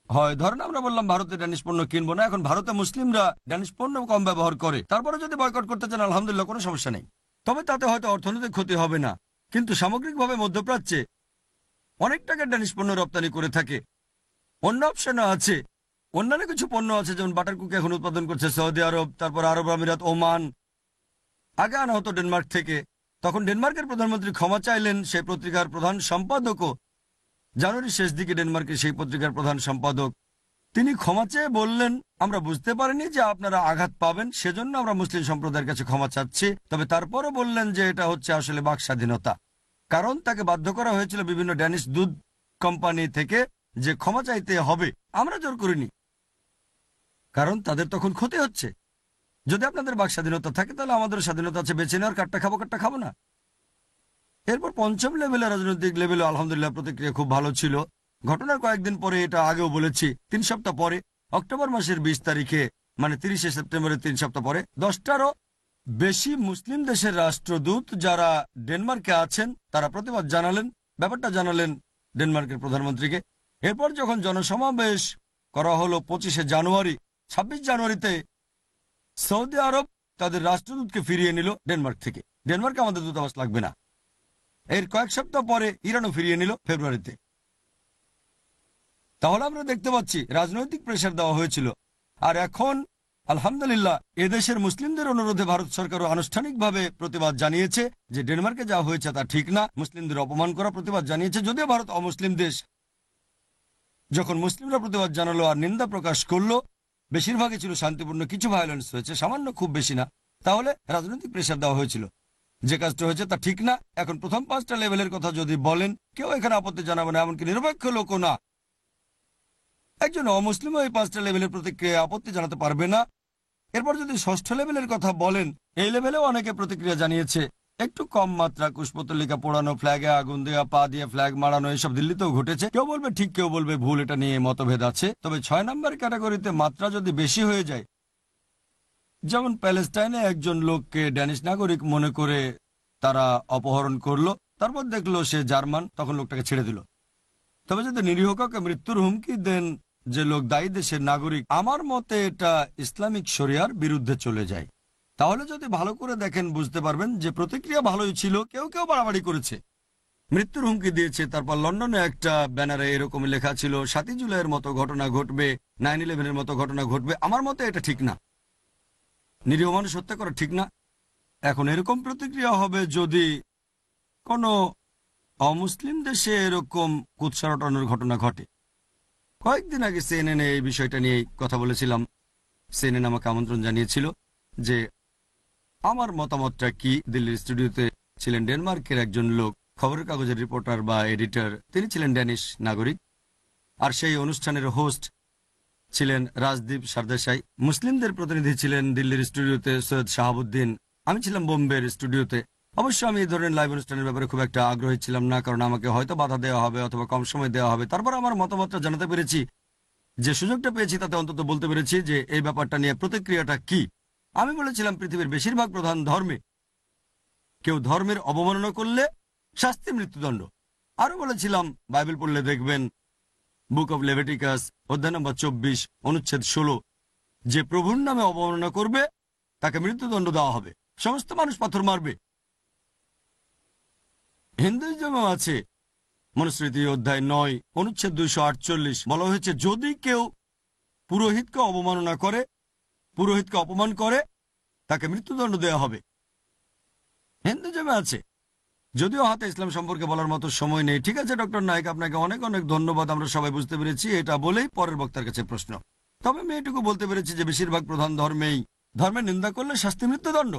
হয়, ধরেন আমরা বললাম ভারতে ড্যানিশ পণ্য কিনবো না, এখন ভারতে মুসলিমরা ড্যানিশ পণ্য কম ব্যবহার করে, তারপরে যদি বয়কট করতে চান আলহামদুলিল্লাহ, কোনো সমস্যা নেই। তবে তাতে হয়তো অর্থনৈতিক ক্ষতি হবে না, কিন্তু সামগ্রিকভাবে মধ্যপ্রাচ্যে অনেক টাকা ড্যানিশ পণ্য রপ্তানি করে থাকে। অন্য অপশনও আছে, অন্যান্য কিছু পণ্য আছে, যেমন বাটার কুকি এখন উৎপাদন করছে সৌদি আরব, তারপর আরব আমিরাত, ওমান। আগে আনা হতো ডেনমার্ক থেকে। তখন ডেনমার্কের প্রধানমন্ত্রী ক্ষমা চাইলেন, সেই পত্রিকার প্রধান সম্পাদকও, জানুয়ারির শেষ দিকে ডেনমার্কের সেই পত্রিকার প্রধান সম্পাদক, তিনি ক্ষমা চেয়ে বললেন, আমরা বুঝতে পারিনি যে আপনারা আঘাত পাবেন, সেজন্য আমরা মুসলিম সম্প্রদায়ের কাছে ক্ষমা চাচ্ছি। তবে তারপরও বললেন যে এটা হচ্ছে আসলে বাক স্বাধীনতা, কারণ তাকে বাধ্য করা হয়েছিল বিভিন্ন ড্যানিশ দুধ কোম্পানি থেকে যে ক্ষমা চাইতে হবে। আমরা জোর করিনি, কারণ তাদের তখন ক্ষতি হচ্ছে। যদি আপনাদের বাক স্বাধীনতা থাকে, তাহলে আমাদের স্বাধীনতা আছে বেছে নেওয়ার, কাটটা খাবো কাটটা খাবো না। এরপর পঞ্চম লেভেলে, রাজনৈতিক লেভেলে আলহামদুলিল্লাহ প্রতিক্রিয়া খুব ভালো ছিল। ঘটনার কয়েকদিন পরে, এটা আগেও বলেছি, 3 সপ্তাহ পরে, অক্টোবর মাসের 20 তারিখে, মানে 30শে সেপ্টেম্বরের 3 সপ্তাহ পরে, 10টারও বেশি মুসলিম দেশের রাষ্ট্রদূত যারা ডেনমার্কে আছেন, তারা প্রতিবাদ জানালেন, ব্যাপারটা জানালেন ডেনমার্কের প্রধানমন্ত্রীকে। এরপর যখন জনসমাবেশ করা হলো 25শে জানুয়ারি, 26 জানুয়ারিতে সৌদি আরব তাদের রাষ্ট্রদূতকে ফিরিয়ে নিল ডেনমার্ক থেকে। ডেনমার্কে আমাদের দূতাবাস লাগবে না। এর কয়েক সপ্তাহ পরে ইরানও ফিরিয়ে নিল ফেব্রুয়ারিতে। তাহলে আমরা দেখতে পাচ্ছি রাজনৈতিক প্রেশার দেওয়া হয়েছিল। আর এখন আলহামদুলিল্লাহ এদেশের মুসলিমদের অনুরোধে ভারত সরকারও আনুষ্ঠানিকভাবে প্রতিবাদ জানিয়েছে যে ডেনমার্কে যা হয়েছে তা ঠিক না, মুসলিমদের অপমান করা, প্রতিবাদ জানিয়েছে। যদিও ভারত অমুসলিম দেশ, যখন মুসলিমরা প্রতিবাদ জানালো আর নিন্দা প্রকাশ করলো, বেশিরভাগই ছিল শান্তিপূর্ণ, কিছু ভায়োলেন্স হয়েছে, সামান্য, খুব বেশি না, তাহলে রাজনৈতিক প্রেশার দেওয়া হয়েছিল। যে কাজটা হয়েছে তা ঠিক না। এখন প্রথম 5টা লেভেলের কথা যদি বলেন, কেউ এখানে আপত্তি জানাবে না, এমনকি নিরপেক্ষ লোকও না। একজন অমুসলিমও এই 5টা লেভেলের প্রতিক্রিয়া আপত্তি জানাতে পারবে না। এরপর যদি 6ষ্ঠ লেভেলের কথা বলেন, এই লেভেলেও অনেকে প্রতিক্রিয়া জানিয়েছে। একটু কম মাত্রা, কুশপুতলিকা পোড়ানো, ফ্ল্যাগে আগুন দেওয়া, পা দিয়ে ফ্ল্যাগ মারানো, এসব দিল্লিতেও ঘটেছে। কেউ বলবে ঠিক, কেউ বলবে ভুল, এটা নিয়ে মতভেদ আছে। তবে 6 নম্বর ক্যাটাগরিতে মাত্রা যদি বেশি হয়ে যায়, যেমন প্যালেস্টাইনে একজন লোককে ড্যানিশ নাগরিক মনে করে তারা অপহরণ করলো, তারপর দেখলো সে জার্মান, তখন লোকটাকে ছেড়ে দিল। তবে যদি নিরীহ কাউকে মৃত্যুর হুমকি দেন যে লোক দায়ী দেশের নাগরিক, আমার মতে এটা ইসলামিক শরিয়ার বিরুদ্ধে চলে যায়। তাহলে যদি ভালো করে দেখেন বুঝতে পারবেন যে প্রতিক্রিয়া ভালোই ছিল, কেউ কেউ বাড়াবাড়ি করেছে, মৃত্যুর হুমকি দিয়েছে। তারপর লন্ডনে একটা ব্যানারে এরকম লেখা ছিল 7ই জুলাইয়ের মতো ঘটনা ঘটবে, 9/11-এর মতো ঘটনা ঘটবে। আমার মতে এটা ঠিক না, নিরীহ মানুষ হত্যা করা ঠিক না। এখন এরকম প্রতিক্রিয়া হবে যদি কোনো অমুসলিম দেশে এরকম কুৎসা রটানোর ঘটনা ঘটে। কয়েকদিন আগে CNN এই বিষয়টা নিয়ে কথা বলেছিলাম। CNN আমাকে আমন্ত্রণ জানিয়েছিল যে আমার মতামতটা কি। দিল্লির স্টুডিওতে ছিলেন ডেনমার্কের একজন লোক, খবরের কাগজের রিপোর্টার বা এডিটর, তিনি ছিলেন ড্যানিশ নাগরিক। আর সেই অনুষ্ঠানের হোস্ট ছিলেন রাজদীপ সারদেশাই। মুসলিমদের প্রতিনিধি ছিলেন দিল্লির স্টুডিওতে সৈয়দ শাহাবুদ্দিন। আমি ছিলাম বোম্বের স্টুডিওতে। অবশ্য আমি এই ধরনের লাইভ অনুষ্ঠানের ব্যাপারে খুব একটা আগ্রহী ছিলাম না, কারণ আমাকে হয়তো বাধা দেওয়া হবে অথবা কম সময় দেওয়া হবে। তারপর আমার মতামতটা জানাতে পেরেছি, যে সুযোগটা পেয়েছি তাতে অন্তত বলতে পেরেছি যে এই ব্যাপারটা নিয়ে প্রতিক্রিয়াটা কি। আমি বলেছিলাম পৃথিবীর বেশিরভাগ প্রধান ধর্মে কেউ ধর্মের অবমাননা করলে শাস্তি মৃত্যুদণ্ড। আরো বলেছিলাম বাইবেল পড়লে দেখবেন বুক অব লেভিটিকাস অধ্যায় নম্বর 24 অনুচ্ছেদ 16, যে প্রভুর নামে অবমাননা করবে তাকে মৃত্যুদণ্ড দেওয়া হবে, সমস্ত মানুষ পাথর মারবে। হিন্দুইজমও আছে, মনুস্মৃতি অধ্যায় 9 অনুচ্ছেদ 248 বলা হয়েছে যদি কেউ পুরোহিতকে অবমাননা করে, পুরোহিতকে অপমান করে, তাকে মৃত্যুদণ্ড দেওয়া হবে। হিন্দুইজমে আছে, যদিও হাতে ইসলাম সম্পর্কে বলার মতো সময় নেই। ঠিক আছে ডক্টর নায়েক, আপনাকে অনেক অনেক ধন্যবাদ। আমরা সবাই বুঝতে পেরেছি। এটা বলেই পরের বক্তার কাছে প্রশ্ন। তবে আমি এটুকু বলতে পেরেছি যে বেশিরভাগ প্রধান ধর্মেই ধর্মের নিন্দা করলে শাস্তি মৃত্যুদণ্ড।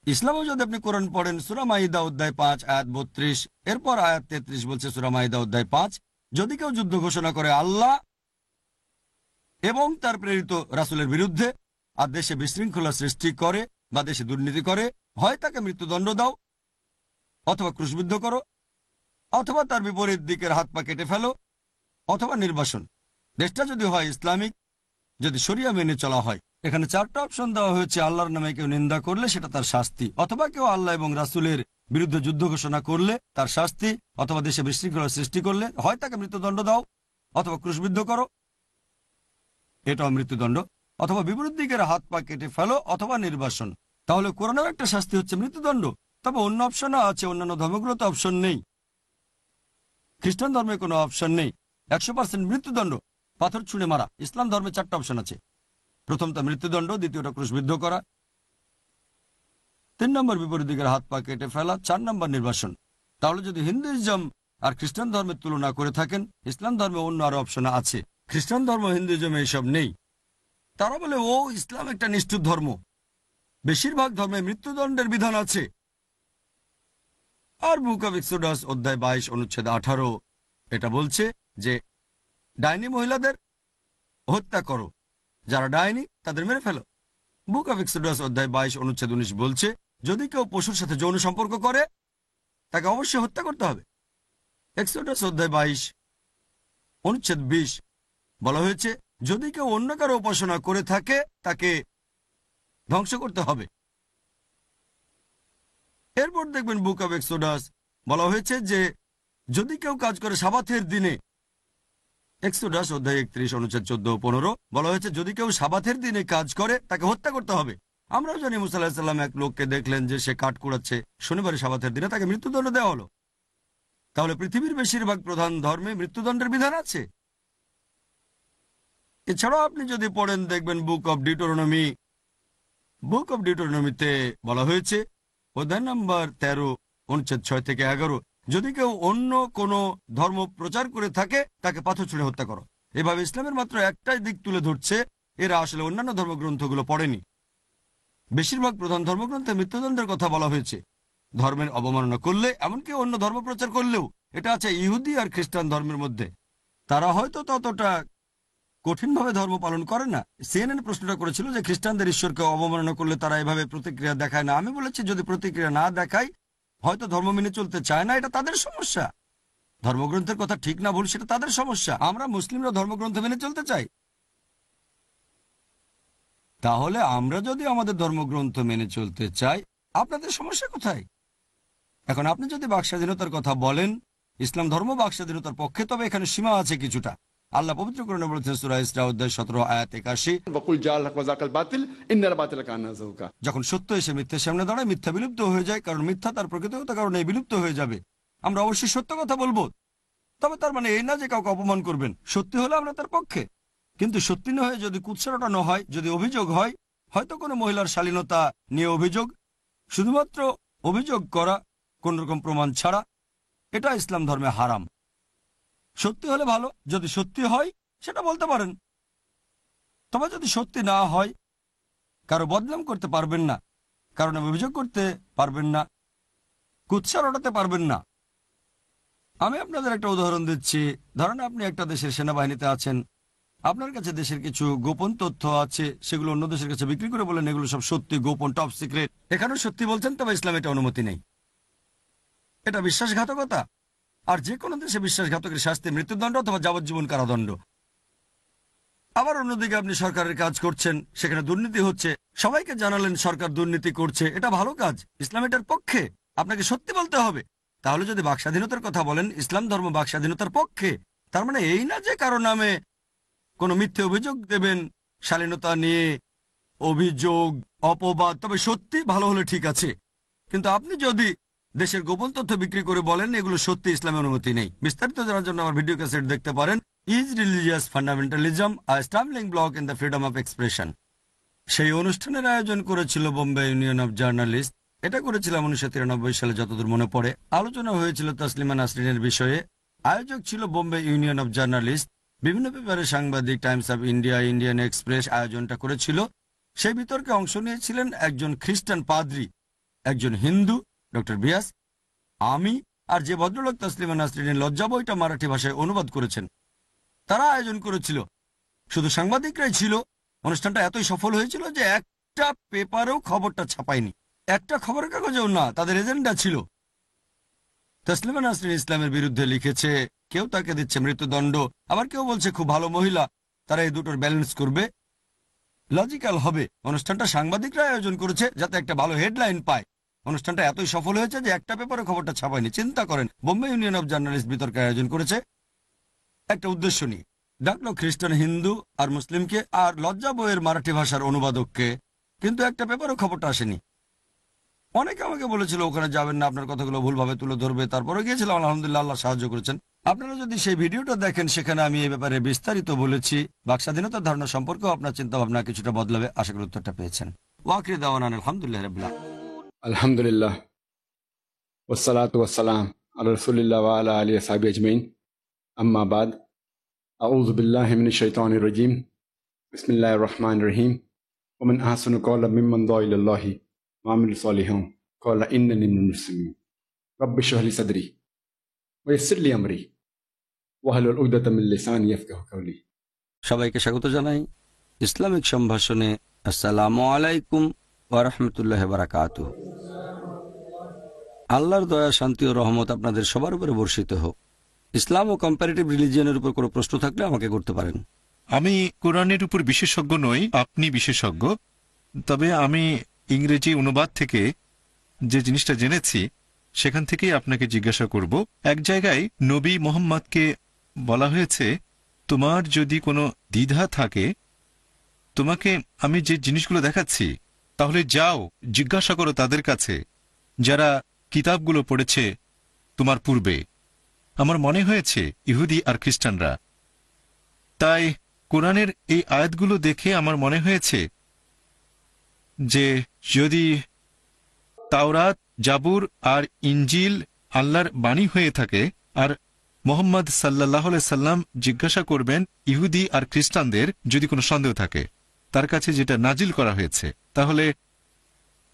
ইসলামও যদি আপনি কোরআন পড়েন, সূরা মাইদা অধ্যায় 5 আয়াত 32, এরপর আয়াত 33 বলছে, সূরা মাইদা অধ্যায় 5, যদি কেউ যুদ্ধ ঘোষণা করে আল্লাহ এবং তার প্রেরিত রাসূলের বিরুদ্ধে আর দেশে বিশৃঙ্খলা সৃষ্টি করে বা দেশে দুর্নীতি করে, হয় তাকে মৃত্যুদণ্ড দাও অথবা ক্রুশবিদ্ধ করো অথবা তার বিপরীত দিকের হাত পা কেটে ফেলো অথবা নির্বাসন। দেশটা যদি হয় ইসলামিক, যদি শরিয়া মেনে চলা হয়। এখানে 4টা অপশন দেওয়া হয়েছে। আল্লাহর নামে কেউ নিন্দা করলে সেটা তার শাস্তি, অথবা কেউ আল্লাহ এবং রাসূলের বিরুদ্ধে যুদ্ধ ঘোষণা করলে তার শাস্তি, অথবা দেশে বিশৃঙ্খলা সৃষ্টি করলে হয় তাকে মৃত্যুদণ্ড দাও অথবা ক্রুশবিদ্ধ করো, এটাও মৃত্যুদণ্ড, অথবা বিপরীত দিকের হাত পা কেটে ফেলো অথবা নির্বাসন। তাহলে কোরআনের একটা শাস্তি হচ্ছে মৃত্যুদণ্ড। তবে অন্য অপশনও আছে, অন্যান্য ধর্মগুলোতে অপশন নেই। খ্রিস্টান ধর্মে কোনো অপশন নেই, 100% মৃত্যুদণ্ড, পাথর ছুঁড়ে মারা। ইসলাম ধর্মে 4টা অপশন আছে। প্রথমটা মৃত্যুদণ্ড, দ্বিতীয়টা ক্রুশবিদ্ধ করা, 3 নম্বর বিপরীত দিকের হাত পা কেটে ফেলা, 4 নম্বর নির্বাসন। তাহলে যদি হিন্দুইজম আর খ্রিস্টান ধর্মের তুলনা করে থাকেন, ইসলাম ধর্মে অন্য আরো অপশন আছে। খ্রিস্টান ধর্ম হিন্দুইজমে এসব নেই। তারা বলে ও ইসলাম একটা নিষ্ঠুর ধর্ম, বেশিরভাগ ধর্মে মৃত্যুদণ্ডের বিধান আছে। আর বুক অব এক্সোডাস অধ্যায় 22 অনুচ্ছেদ 18 এটা বলছে যে ডাইনি মহিলাদের হত্যা করো, যারা ডাইনি তাদের মেরে ফেলো। বুক অব এক্সোডাস অধ্যায় 22 অনুচ্ছেদ 19 বলছে যদি কেউ পশুর সাথে যৌন সম্পর্ক করে তাকে অবশ্যই হত্যা করতে হবে। এক্সোডাস অধ্যায় 22 অনুচ্ছেদ 20 বলা হয়েছে যদি কেউ অন্য কারো উপাসনা করে থাকে তাকে ধ্বংস করতে হবে। এরপর দেখবেন বুক অব এক্সোডাস বলা হয়েছে যে যদি কেউ কাজ করে সাবাথের দিনে, এক্সোডাস অধ্যায় 31 অনুচ্ছেদ 14 ও 15 বলা হয়েছে যদি কেউ সাবাথের দিনে কাজ করে তাকে হত্যা করতে হবে। আমরাও জানি মুসা আলাইহিস সালাম এক লোককে দেখলেন যে সে কাঠ কুড়াচ্ছে শনিবারে সাবাথের দিনে, তাকে মৃত্যুদণ্ড দেওয়া হলো। তাহলে পৃথিবীর বেশিরভাগ প্রধান ধর্মে মৃত্যুদণ্ডের বিধান আছে। এছাড়াও আপনি যদি পড়েন দেখবেন book of Deuteronomy, book of ডিউটোরনমিতে বলা হয়েছে অধ্যায় নম্বর 13 অনুচ্ছেদ 6 থেকে 11 যদি কেউ অন্য কোনো ধর্ম প্রচার করে থাকে তাকে পাথর ছুঁড়ে হত্যা করো। এভাবে ইসলামের মাত্র একটাই দিক তুলে ধরছে, এরা আসলে অন্যান্য ধর্মগ্রন্থগুলো পড়েনি। বেশিরভাগ প্রধান ধর্মগ্রন্থে মৃত্যুদণ্ডের কথা বলা হয়েছে। ধর্মের অবমাননা করলে, এমনকি অন্য ধর্ম প্রচার করলেও, এটা আছে ইহুদি আর খ্রিস্টান ধর্মের মধ্যে। তারা হয়তো ততটা কঠিনভাবে ধর্ম পালন করে না। সিএনএন প্রশ্নটা করেছিল যে খ্রিস্টানদের ঈশ্বরকে অবমাননা করলে তারা এভাবে প্রতিক্রিয়া দেখায় না। আমি বলেছি যদি প্রতিক্রিয়া না দেখায়, হয়তো ধর্ম মেনে চলতে চায় না, এটা তাদের সমস্যা। ধর্মগ্রন্থের কথা ঠিক না ভুল সেটা তাদের সমস্যা। আমরা মুসলিমরা ধর্মগ্রন্থ মেনে চলতে চাই। তাহলে আমরা যদি আমাদের ধর্মগ্রন্থ মেনে চলতে চাই, আপনাদের সমস্যা কোথায়? এখন আপনি যদি বাক স্বাধীনতার কথা বলেন, ইসলাম ধর্ম বাক স্বাধীনতার পক্ষে, তবে এখানে সীমা আছে কিছুটা। আল্লাহ পবিত্র কোরআনে বলেছেন সূরা ইসরা অধ্যায় 17 আয়াত 81, वकुल जाल हक वजाकल बातिल इन्नल बातिल काना ज़हूका। যখন সত্য এসে মিথ্যার সামনে দাঁড়ায়, মিথ্যা বিলুপ্ত হয়ে যায়, কারণ মিথ্যা তার প্রকৃতিগত কারণে বিলুপ্ত হয়ে যাবে। আমরা অবশ্যই সত্য কথা বলবো, তবে তার মানে এই না যে কাউকে অপমান করবেন। সত্যি হলে আমরা তার পক্ষে, কিন্তু সত্যি না হয়ে যদি কুৎসা রটানো হয়, যদি অভিযোগ হয়, হয়তো কোনো মহিলার শালীনতা নিয়ে অভিযোগ, শুধুমাত্র অভিযোগ করা কোন রকম প্রমাণ ছাড়া, এটা ইসলাম ধর্মে হারাম। সত্যি হলে ভালো, যদি সত্যি হয় সেটা বলতে পারেন। তবে যদি সত্যি না হয়, কারো বদনাম করতে পারবেন না, কারণ অভিযোগ করতে পারবেন না, কুৎসা রটাতে পারবেন না। আমি আপনাদের একটা উদাহরণ দিচ্ছি। ধরেন আপনি একটা দেশের সেনাবাহিনীতে আছেন, আপনার কাছে দেশের কিছু গোপন তথ্য আছে, সেগুলো অন্য দেশের কাছে বিক্রি করে বলেন এগুলো সব সত্যি, গোপন, টপ সিক্রেট। এখানেও সত্যি বলছেন, তবে ইসলাম এটা অনুমতি নেই। এটা বিশ্বাসঘাতকতা। আর যে কোনো দেশে বিশ্বাসঘাতকের শাস্তি মৃত্যুদণ্ড অথবা যাবজ্জীবন কারাদণ্ড। আবার অন্যদিকে আপনি সরকারের কাজ করছেন, সেখানে দুর্নীতি হচ্ছে, সবাইকে জানালেন সরকার দুর্নীতি করছে, এটা ভালো কাজ, ইসলাম এটার পক্ষে, আপনাকে সত্যি বলতে হবে। তাহলে যদি বাক স্বাধীনতার কথা বলেন, ইসলাম ধর্ম বাক স্বাধীনতার পক্ষে। তার মানে এই না যে কারো নামে কোনো মিথ্যে অভিযোগ দেবেন, শালীনতা নিয়ে অভিযোগ, অপবাদ, তবে সত্যি ভালো হলে ঠিক আছে। কিন্তু আপনি যদি দেশের গোপন তথ্য বিক্রি করে বলেন এগুলো সত্যি, ইসলামের অনুমতি নেই। বিস্তারিত জানার জন্য আমার ভিডিও ক্যাসেট দেখতে পারেন, is religious fundamentalism a stumbling block in the freedom of expression. সেই অনুষ্ঠানের আয়োজন করেছিল বোম্বে ইউনিয়ন অফ জার্নালিস্ট। এটা করেছিলাম 1993 সালে, যতদূর মনে পড়ে। আলোচনা হয়েছিল তসলিমা নাসরিনের বিষয়ে। আয়োজক ছিল বোম্বে ইউনিয়ন অফ জার্নালিস্ট। বিভিন্ন পেপারে সাংবাদিক, Times of India, Indian express আয়োজনটা করেছিল। সেই বিতর্কে অংশ নিয়েছিলেন একজন খ্রিস্টান পাদ্রী, একজন হিন্দু ডক্টর বিয়াস, আমি, আর যে ভদ্রলোক তসলিমা নাসরিনের লজ্জা বইটা মারাঠি ভাষায় অনুবাদ করেছেন। তারা আয়োজন করেছিল, শুধু সাংবাদিকরাই ছিল। অনুষ্ঠানটা এতই সফল হয়েছিল যে একটা পেপারেও খবরটা ছাপায়নি, একটা খবরের কাগজেও না। তাদের এজেন্ডা ছিল তসলিমা নাসরিন ইসলামের বিরুদ্ধে লিখেছে, কেউ তাকে দিচ্ছে মৃত্যুদণ্ড, আবার কেউ বলছে খুব ভালো মহিলা। তারা এই দুটোর ব্যালেন্স করবে, লজিক্যাল হবে। অনুষ্ঠানটা সাংবাদিকরা আয়োজন করেছে যাতে একটা ভালো হেডলাইন পায়। অনুষ্ঠানটা এতই সফল হয়েছে যে একটা পেপারে খবরটা ছাপায়নি। চিন্তা করেন, বোম্বে ইউনিয়ন অফ জার্নালিস্ট বিতর্কের আয়োজন করেছে একটা উদ্দেশ্য নিয়ে, ডাকলো খ্রিস্টান, হিন্দু আর মুসলিমকে, আর লজ্জা বইয়ের মারাঠি ভাষার অনুবাদককে, কিন্তু একটা পেপারও খবরটা আসেনি। অনেকে আমাকে বলেছিল ওখানে যাবেন না, আপনার কথাগুলো ভুলভাবে তুলে ধরবে। তারপরে গিয়েছিলাম, আলহামদুলিল্লাহ, আল্লাহ সাহায্য করেছেন। আপনারা যদি সেই ভিডিওটা দেখেন, সেখানে আমি এই ব্যাপারে বিস্তারিত বলেছি। বাক স্বাধীনতার ধারণা সম্পর্কেও আপনার চিন্তা ভাবনা কিছুটা বদলাবে। আশা করি উত্তরটা পেয়েছেন। ওয়াকির দাওয়ান আলহামদুলিল্লাহ রাব্বিল আলামিন। अल्हम्दुलिल्लाह वस्सलातु वस्सलाम अला रसूलिल्लाह व अला आलिहि वसहबि अजमईन अम्मा बाद अऊज़ु बिल्लाहि मिनश शैतानिर रजीम बिस्मिल्लाहिर रहमानिर रहीम व मन अहसनु क़ौलन मिम्मन दुआ इलल्लाहि व अमिल सालिहान क़ाला इन्ननी मिनल मुस्लिमीन रब्बि इश्रह ली सदरी व यस्सिर ली अमरी वाहलुल उक़दतम मिन लिसानी यफ़क़हू क़ौली। সবাইকে স্বাগত জানাই ইসলামিক সম্ভাষণে। আসসালামু আলাইকুম ওয়া রাহমাতুল্লাহি ওয়া বারাকাতুহু। আল্লাহর দয়া, শান্তি ও রহমত আপনাদের সবার উপরে বর্ষিত হোক। ইসলাম ও কম্পারেটিভ রিলিজিয়নের উপর কোনো প্রশ্ন থাকলে আমাকে করতে পারেন। আমি কোরআনের উপর বিশেষজ্ঞ নই, আপনি বিশেষজ্ঞ। তবে আমি ইংরেজি অনুবাদ থেকে যে জিনিসটা জেনেছি সেখান থেকেই আপনাকে জিজ্ঞাসা করব। এক জায়গায় নবী মোহাম্মদকে বলা হয়েছে, তোমার যদি কোনো দ্বিধা থাকে, তোমাকে আমি যে জিনিসগুলো দেখাচ্ছি, তাহলে যাও জিজ্ঞাসা করো তাদের কাছে যারা কিতাবগুলো পড়েছে তোমার পূর্বে। আমার মনে হয়েছে ইহুদি আর খ্রিস্টানরা। তাই কোরআনের এই আয়াতগুলো দেখে আমার মনে হয়েছে যে যদি তাওরাত, জাবুর আর ইনজিল আল্লাহর বাণী হয়ে থাকে, আর মোহাম্মদ সাল্লাহ সাল্লাম জিজ্ঞাসা করবেন ইহুদি আর খ্রিস্টানদের যদি কোনো সন্দেহ থাকে তার কাছে যেটা নাজিল করা হয়েছে, তাহলে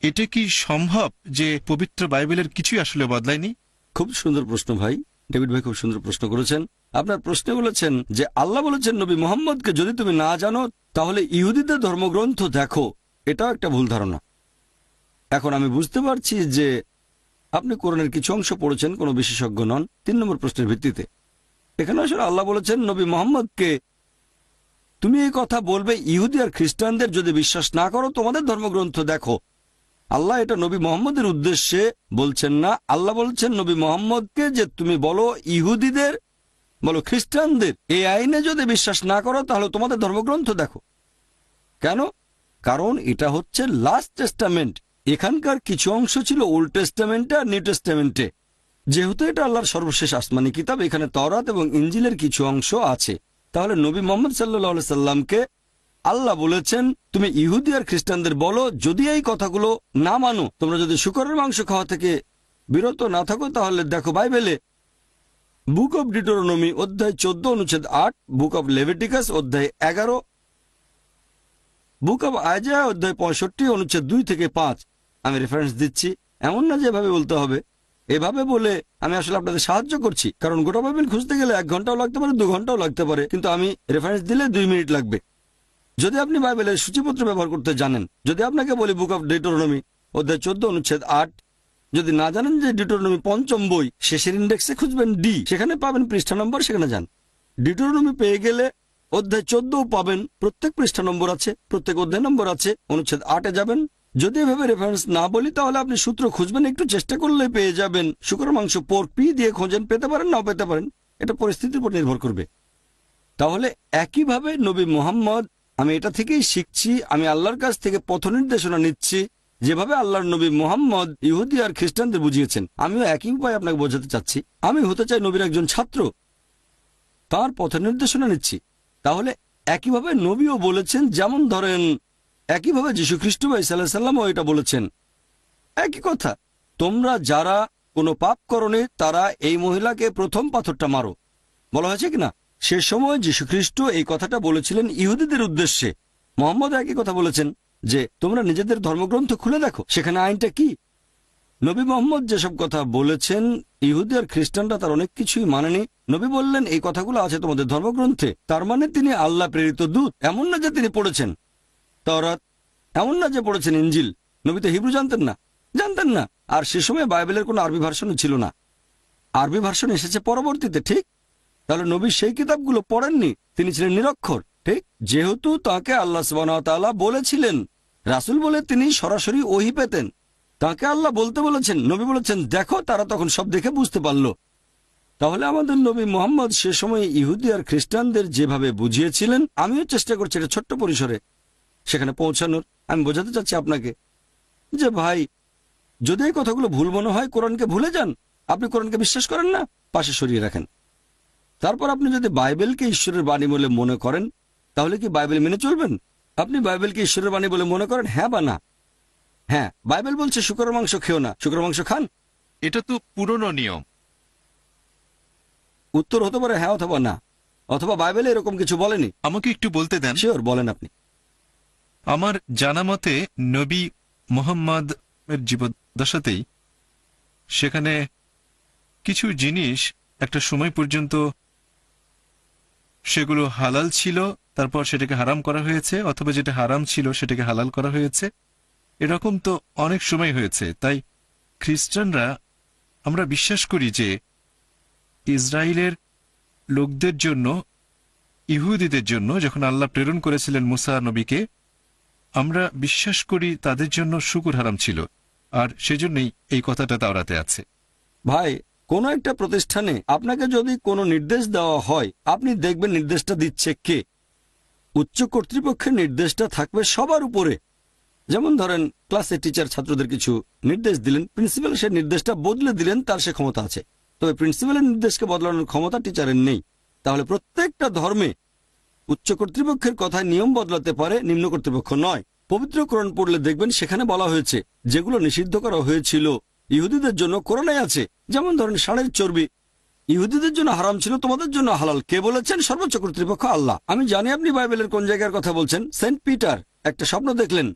এটা কি সম্ভব যে পবিত্র বাইবেলের কিছুই আসলে বদলায়নি? খুব সুন্দর প্রশ্ন ভাই, ডেভিড ভাই খুব সুন্দর প্রশ্ন করেছেন। আপনার প্রশ্নে বলেছেন যে আল্লাহ বলেছেন নবী মোহাম্মদকে যদি তুমি না জানো তাহলে ইহুদিদের ধর্মগ্রন্থ দেখো। এটাও একটা ভুল ধারণা। এখন আমি বুঝতে পারছি যে আপনি কোরআনের কিছু অংশ পড়েছেন, কোনো বিশেষজ্ঞ নন। 3 নম্বর প্রশ্নের ভিত্তিতে এখানে আসলে আল্লাহ বলেছেন নবী মোহাম্মদকে তুমি এই কথা বলবে ইহুদি আর খ্রিস্টানদের যদি বিশ্বাস না করো তোমাদের ধর্মগ্রন্থ দেখো। আল্লাহ এটা নবী মোহাম্মদের উদ্দেশ্যে বলছেন না। আল্লাহ বলছেন নবী মোহাম্মদকে যে তুমি বলো ইহুদিদের, বলো খ্রিস্টানদের এই আইনে যদি বিশ্বাস না করো তাহলে তোমাদের ধর্মগ্রন্থ দেখো। কেন? কারণ এটা হচ্ছে লাস্ট টেস্টামেন্ট। এখানকার কিছু অংশ ছিল ওল্ড টেস্টামেন্টে আর নিউ টেস্টামেন্টে। যেহেতু এটা আল্লাহর সর্বশেষ আসমানি কিতাব, এখানে তওরাত এবং ইঞ্জিলের কিছু অংশ আছে। তাহলে নবী মোহাম্মদ সাল্লাল্লাহু সাল্লামকে আল্লাহ বলেছেন তুমি ইহুদি আর খ্রিস্টানদের বলো যদি এই কথাগুলো না মানো, তোমরা যদি শূকরের মাংস খাওয়া থেকে বিরত না থাকো, তাহলে দেখো বাইবেলে বুক অব ডিটোরনমি অধ্যায় 14 অনুচ্ছেদ 8, বুক অব লেভিটিকাস অধ্যায় 11, বুক অব আইজায়া অধ্যায় 65 অনুচ্ছেদ 2 থেকে 5। আমি রেফারেন্স দিচ্ছি, এমন না যে এভাবে বলতে হবে। এভাবে বলে আমি আসলে আপনাদের সাহায্য করছি, কারণ গোটা বাইবেল খুঁজতে গেলে 1 ঘন্টাও লাগতে পারে, 2 ঘন্টাও লাগতে পারে, কিন্তু আমি রেফারেন্স দিলে 2 মিনিট লাগবে। যদি আপনি বাইবেলের সূচিপত্র ব্যবহার করতে জানেন, যদি আপনাকে বলি বুক অব ডিটোরনমি অধ্যায় 14 অনুচ্ছেদ 8, যদি না জানেন যে ডিটোরনমি 5ম বই, শেষের ইন্ডেক্সে খুঁজবেন ডি, সেখানে পাবেন পৃষ্ঠা নম্বর, সেখানে যান। ডিটোরনমি পেয়ে গেলে অধ্যায় 14 পাবেন, প্রত্যেক পৃষ্ঠা নম্বর আছে, প্রত্যেক অধ্যায় নম্বর আছে, অনুচ্ছেদ 8-এ যাবেন। যদি এভাবে রেফারেন্স না বলি তাহলে আপনি সূত্র খুঁজবেন, একটু চেষ্টা করলে পেয়ে যাবেন। শুকর মাংস পোর্ক পি দিয়ে খোঁজেন, পেতে পারেন নাও পেতে পারেন, এটা পরিস্থিতির উপর নির্ভর করবে। তাহলে একইভাবে নবী মোহাম্মদ, আমি এটা থেকেই শিখছি, আমি আল্লাহর কাছ থেকে পথ নির্দেশনা নিচ্ছি, যেভাবে আল্লাহর নবী মোহাম্মদ ইহুদি আর খ্রিস্টানদের বুঝিয়েছেন, আমিও একই উপায় আপনাকে বোঝাতে চাচ্ছি। আমি হতে চাই নবীর একজন ছাত্র, তার পথ নির্দেশনা নিচ্ছি। তাহলে একইভাবে নবীও বলেছেন, যেমন ধরেন একইভাবে যীশু খ্রিস্ট বা ঈসা আলাইহিস সালামও এটা বলেছেন। একই কথা, তোমরা যারা কোনো পাপ করনি তারা এই মহিলাকে প্রথম পাথরটা মারো, বলা হয়েছে কিনা? সে সময় যীশু খ্রিস্ট এই কথাটা বলেছিলেন ইহুদিদের উদ্দেশ্যে। মোহাম্মদ একই কথা বলেছেন যে তোমরা নিজেদের ধর্মগ্রন্থ খুলে দেখো, সেখানে আইনটা কি। নবী মোহাম্মদ যেসব কথা বলেছেন ইহুদি আর খ্রিস্টানরা তার অনেক কিছুই মানেনি। নবী বললেন এই কথাগুলো আছে তোমাদের ধর্মগ্রন্থে, তার মানে তিনি আল্লাহ প্রেরিত দূত। এমন না যে তিনি পড়েছেন তাওরাত, এমন না যে পড়েছেন ইঞ্জিল। নবী তো হিব্রু জানতেন না। আর সে সময় বাইবেলের কোনো আরবি ভার্সনও ছিল না, আরবি ভার্সন এসেছে পরবর্তীতে, ঠিক? তাহলে নবী সেই কিতাবগুলো পড়েননি, তিনি ছিলেন নিরক্ষর, ঠিক? যেহেতু তাকে আল্লাহ সুবহানাহু ওয়া তাআলা বলেছিলেন রাসূল বলে, তিনি সরাসরি ওহী পেতেন। তাকে আল্লাহ বলতে বলেছেন, নবী বলেছেন দেখো, তারা তখন সব দেখে বুঝতে পারল। তাহলে আমাদের নবী মোহাম্মদ সে সময় ইহুদি আর খ্রিস্টানদের যেভাবে বুঝিয়েছিলেন, আমিও চেষ্টা করছি এটা ছোট্ট পরিসরে সেখানে পৌঁছানোর। আমি বোঝাতে চাচ্ছি আপনাকে যে ভাই, যদি এই কথাগুলো ভুল মনে হয়, কোরআনকে ভুলে যান। আপনি কোরআনকে বিশ্বাস করেন না, পাশে সরিয়ে রাখেন। তারপর আপনি যদি বাইবেলকে ঈশ্বরের বাণী বলে মনে করেন, তাহলে কি বাইবেল মেনে চলবেন? আপনি বাইবেলকে ঈশ্বরের বাণী বলে মনে করেন, হ্যাঁ বা না? হ্যাঁ, বাইবেল বলছে শুকরের মাংস খেও না, শুকরের মাংস খান। এটা তো পুরনো নিয়ম। উত্তর হতে পারে হ্যাঁ অথবা না, অথবা বাইবেলে এরকম কিছু বলেনি। আমাকে একটু বলতে দেন। শিওর, বলেন আপনি। আমার জানা মতে নবী মোহাম্মদ এর জীবদ্দশাতেই সেখানে কিছু জিনিস একটা সময় পর্যন্ত সেগুলো হালাল ছিল, তারপর সেটাকে হারাম করা হয়েছে, অথবা যেটা হারাম ছিল সেটাকে হালাল করা হয়েছে। এরকম তো অনেক সময় হয়েছে। তাই খ্রিস্টানরা, আমরা বিশ্বাস করি যে ইসরায়েলের লোকদের জন্য, ইহুদিদের জন্য যখন আল্লাহ প্রেরণ করেছিলেন মুসা নবীকে, আমরা বিশ্বাস করি তাদের জন্য শুকুর হারাম ছিল, আর সেজন্যই এই কথাটা তাওরাতে আছে। ভাই, কোনো একটা প্রতিষ্ঠানে আপনাকে যদি কোনো নির্দেশ দেওয়া হয়, আপনি দেখবেন নির্দেশটা দিচ্ছে কে। উচ্চ কর্তৃপক্ষের নির্দেশটা থাকবে সবার উপরে। যেমন ধরেন ক্লাসে টিচার ছাত্রদের কিছু নির্দেশ দিলেন, প্রিন্সিপাল সে নির্দেশটা বদলে দিলেন, তার সে ক্ষমতা আছে। তবে প্রিন্সিপালের নির্দেশকে বদলানোর ক্ষমতা টিচারের নেই। তাহলে প্রত্যেকটা ধর্মে উচ্চ কর্তৃপক্ষের কথায় নিয়ম বদলাতে পারে, নিম্ন কর্তৃপক্ষ নয়। পবিত্র কোরআন পড়লে দেখবেন সেখানে বলা হয়েছে যেগুলো নিষিদ্ধ করা হয়েছিল ইহুদিদের জন্য কোরআনে আছে। যেমন ধরেন ষাঁড়ের চর্বি, ইহুদিদের জন্য হারাম ছিল, তোমাদের জন্য হালাল। কে বলেছেন? সর্বোচ্চ কর্তৃপক্ষ আল্লাহ। আমি জানি আপনি বাইবেলের কোন জায়গার কথা বলছেন। সেন্ট পিটার একটা স্বপ্ন দেখলেন।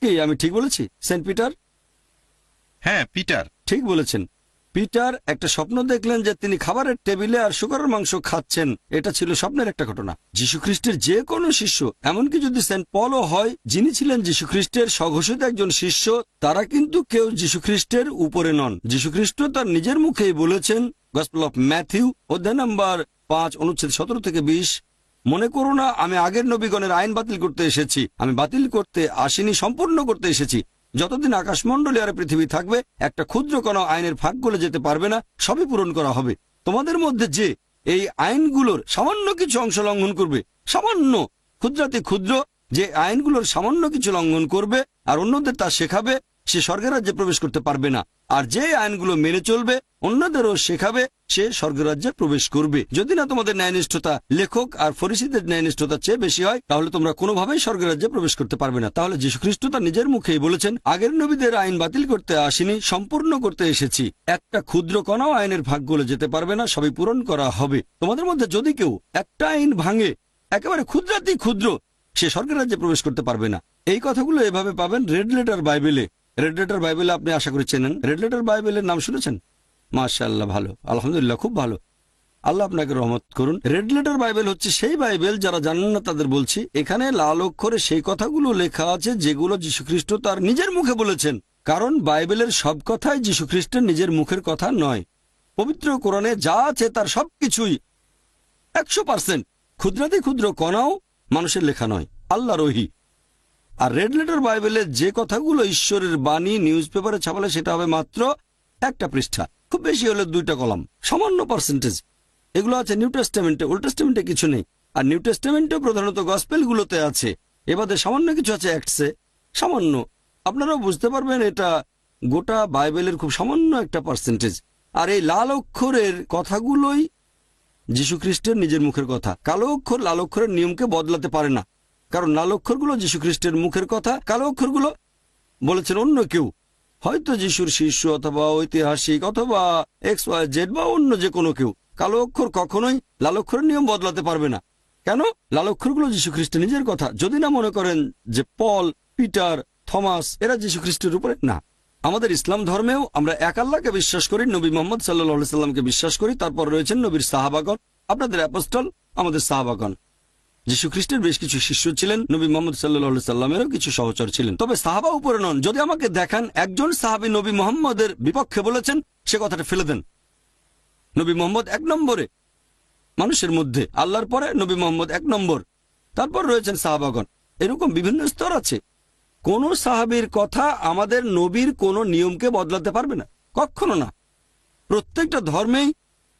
কি আমি ঠিক বলেছি? Saint Peter? হ্যাঁ, পিটার। ঠিক বলেছেন। পিটার একটা স্বপ্ন দেখলেন যে তিনি খাবারের টেবিলে আর শুকরের মাংস খাচ্ছেন। এটা ছিল স্বপ্নের একটা ঘটনা। যীশুখ্রিস্টের যে কোনো শিষ্য, এমনকি যদি সেন্ট পলও হয়, যিনি ছিলেন যীশুখ্রিস্টের স্বঘোষিত একজন শিষ্য, তারা কিন্তু কেউ যীশুখ্রিস্টের উপরে নন। যীশুখ্রিস্ট তার নিজের মুখেই বলেছেন, গসপেল অফ ম্যাথিউ অধ্যায় নম্বর 5 অনুচ্ছেদ 17 থেকে 20, মনে করো না আমি আগের নবীগণের আইন বাতিল করতে এসেছি। আমি বাতিল করতে আসিনি, সম্পূর্ণ করতে এসেছি। যতদিন আকাশমণ্ডলী আর পৃথিবী থাকবে, একটা ক্ষুদ্র কোনো আইনের ফাঁক গলে যেতে পারবে না, সবই পূরণ করা হবে। তোমাদের মধ্যে যে এই আইনগুলোর সামান্য কিছু অংশ লঙ্ঘন করবে, সামান্য ক্ষুদ্রাতি ক্ষুদ্র যে আইনগুলোর সামান্য কিছু লঙ্ঘন করবে আর অন্যদের তা শেখাবে, সে স্বর্গের রাজ্যে প্রবেশ করতে পারবে না। আর যে আইনগুলো মেনে চলবে, অন্যদেরও শেখাবে, সে স্বর্গের রাজ্যে প্রবেশ করবে। যদি না তোমাদের ন্যায়নিষ্ঠতা লেখক আর ফরিসীদের ন্যায়নিষ্ঠতার চেয়ে বেশি হয়, তাহলে তোমরা কোনোভাবেই স্বর্গের রাজ্যে প্রবেশ করতে পারবে না। তাহলে যীশুখ্রিস্ট তার নিজের মুখেই বলেছেন, আগের নবীদের আইন বাতিল করতে আসিনি, সম্পূর্ণ করতে এসেছি। একটা ক্ষুদ্র কণাও আইনের ভাগ গলে যেতে পারবে না, সবই পূরণ করা হবে। তোমাদের মধ্যে যদি কেউ একটা আইন ভাঙে, একেবারে ক্ষুদ্রাতি ক্ষুদ্র, সে স্বর্গের রাজ্যে প্রবেশ করতে পারবে না। এই কথাগুলো এভাবে পাবেন রেড লেটার বাইবেলে। রেড লেটার বাইবেলে আপনি আশা করি চেনেন। রেড লেটার বাইবেলের নাম শুনেছেন? মাশাআল্লাহ, ভালো, আলহামদুলিল্লাহ, খুব ভালো। আল্লাহ আপনাকে রহমত করুন। রেড লেটার বাইবেল হচ্ছে সেই বাইবেল, যারা জানেন না তাদের বলছি, এখানে লাল অক্ষরে সেই কথাগুলো লেখা আছে যেগুলো যীশুখ্রিস্ট তার নিজের মুখে বলেছেন। কারণ বাইবেলের সব কথাই যীশুখ্রিস্টের নিজের মুখের কথা নয়। পবিত্র কোরআনে যা আছে তার সবকিছুই 100%। ক্ষুদ্রাতি ক্ষুদ্র কণাও মানুষের লেখা নয়, আল্লাহর ওহী। আর রেড লেটার বাইবেলে যে কথাগুলো ঈশ্বরের বাণী নিউজ পেপারে ছাপালে, সেটা হবে মাত্র একটা পৃষ্ঠা, খুব বেশি হলে 2টা কলাম, সামান্য পার্সেন্টেজ। এগুলো আছে নিউ টেস্টামেন্টে, ওল্ড টেস্টামেন্টে কিছু নেই। আর নিউ টেস্টামেন্টে প্রধানত গসপেলগুলোতে আছে, এবারে সামান্য কিছু আছে অ্যাক্টসে, সামান্য। আপনারাও বুঝতে পারবেন এটা গোটা বাইবেলের খুব সামান্য একটা পার্সেন্টেজ। আর এই লাল অক্ষরের কথাগুলোই যীশুখ্রিস্টের নিজের মুখের কথা। কালো অক্ষর লাল অক্ষরের নিয়মকে বদলাতে পারে না, কারণ লাল অক্ষরগুলো যীশুখ্রিস্টের মুখের কথা, কালো অক্ষরগুলো বলেছেন অন্য কেউ, হয়তো যিশুর শিষ্য অথবা ঐতিহাসিক অথবা XYZ বা অন্য যে কোনো কেউ। কালো অক্ষর কখনোই লাল অক্ষরের নিয়ম বদলাতে পারবে না। কেন? লাল অক্ষরগুলো যীশুখ্রিস্টের নিজের কথা। যদি না মনে করেন যে পল, পিটার, থমাস এরা যীশুখ্রিস্টের উপরে না। আমাদের ইসলাম ধর্মেও আমরা এক আল্লাহকে বিশ্বাস করি, নবী মোহাম্মদ সাল্লাল্লাহু আলাইহি সাল্লামকে বিশ্বাস করি, তারপর রয়েছেন নবীর সাহাবাগণ, আপনাদের অ্যাপোস্টল, আমাদের সাহাবাগণ। যীশুখ্রিস্টের বেশ কিছু শিষ্য ছিলেন, নবী মোহাম্মদ সাল্লাল্লাহু আলাইহি সাল্লামেরও কিছু সহচর ছিলেন, তবে সাহাবা উপরে নন। যদি আমাকে দেখান একজন সাহাবী নবী মোহাম্মদের বিপক্ষে বলেছেন, সে কথাটা ফেলে দেন। নবী মোহাম্মদ 1 নম্বরে মানুষের মধ্যে, আল্লাহর পরে নবী মোহাম্মদ 1 নম্বর, তারপর রয়েছেন সাহাবাগণ। এরকম বিভিন্ন স্তর আছে। কোন সাহাবীর কথা আমাদের নবীর কোন নিয়মকে বদলাতে পারবে না, কখনো না। প্রত্যেকটা ধর্মেই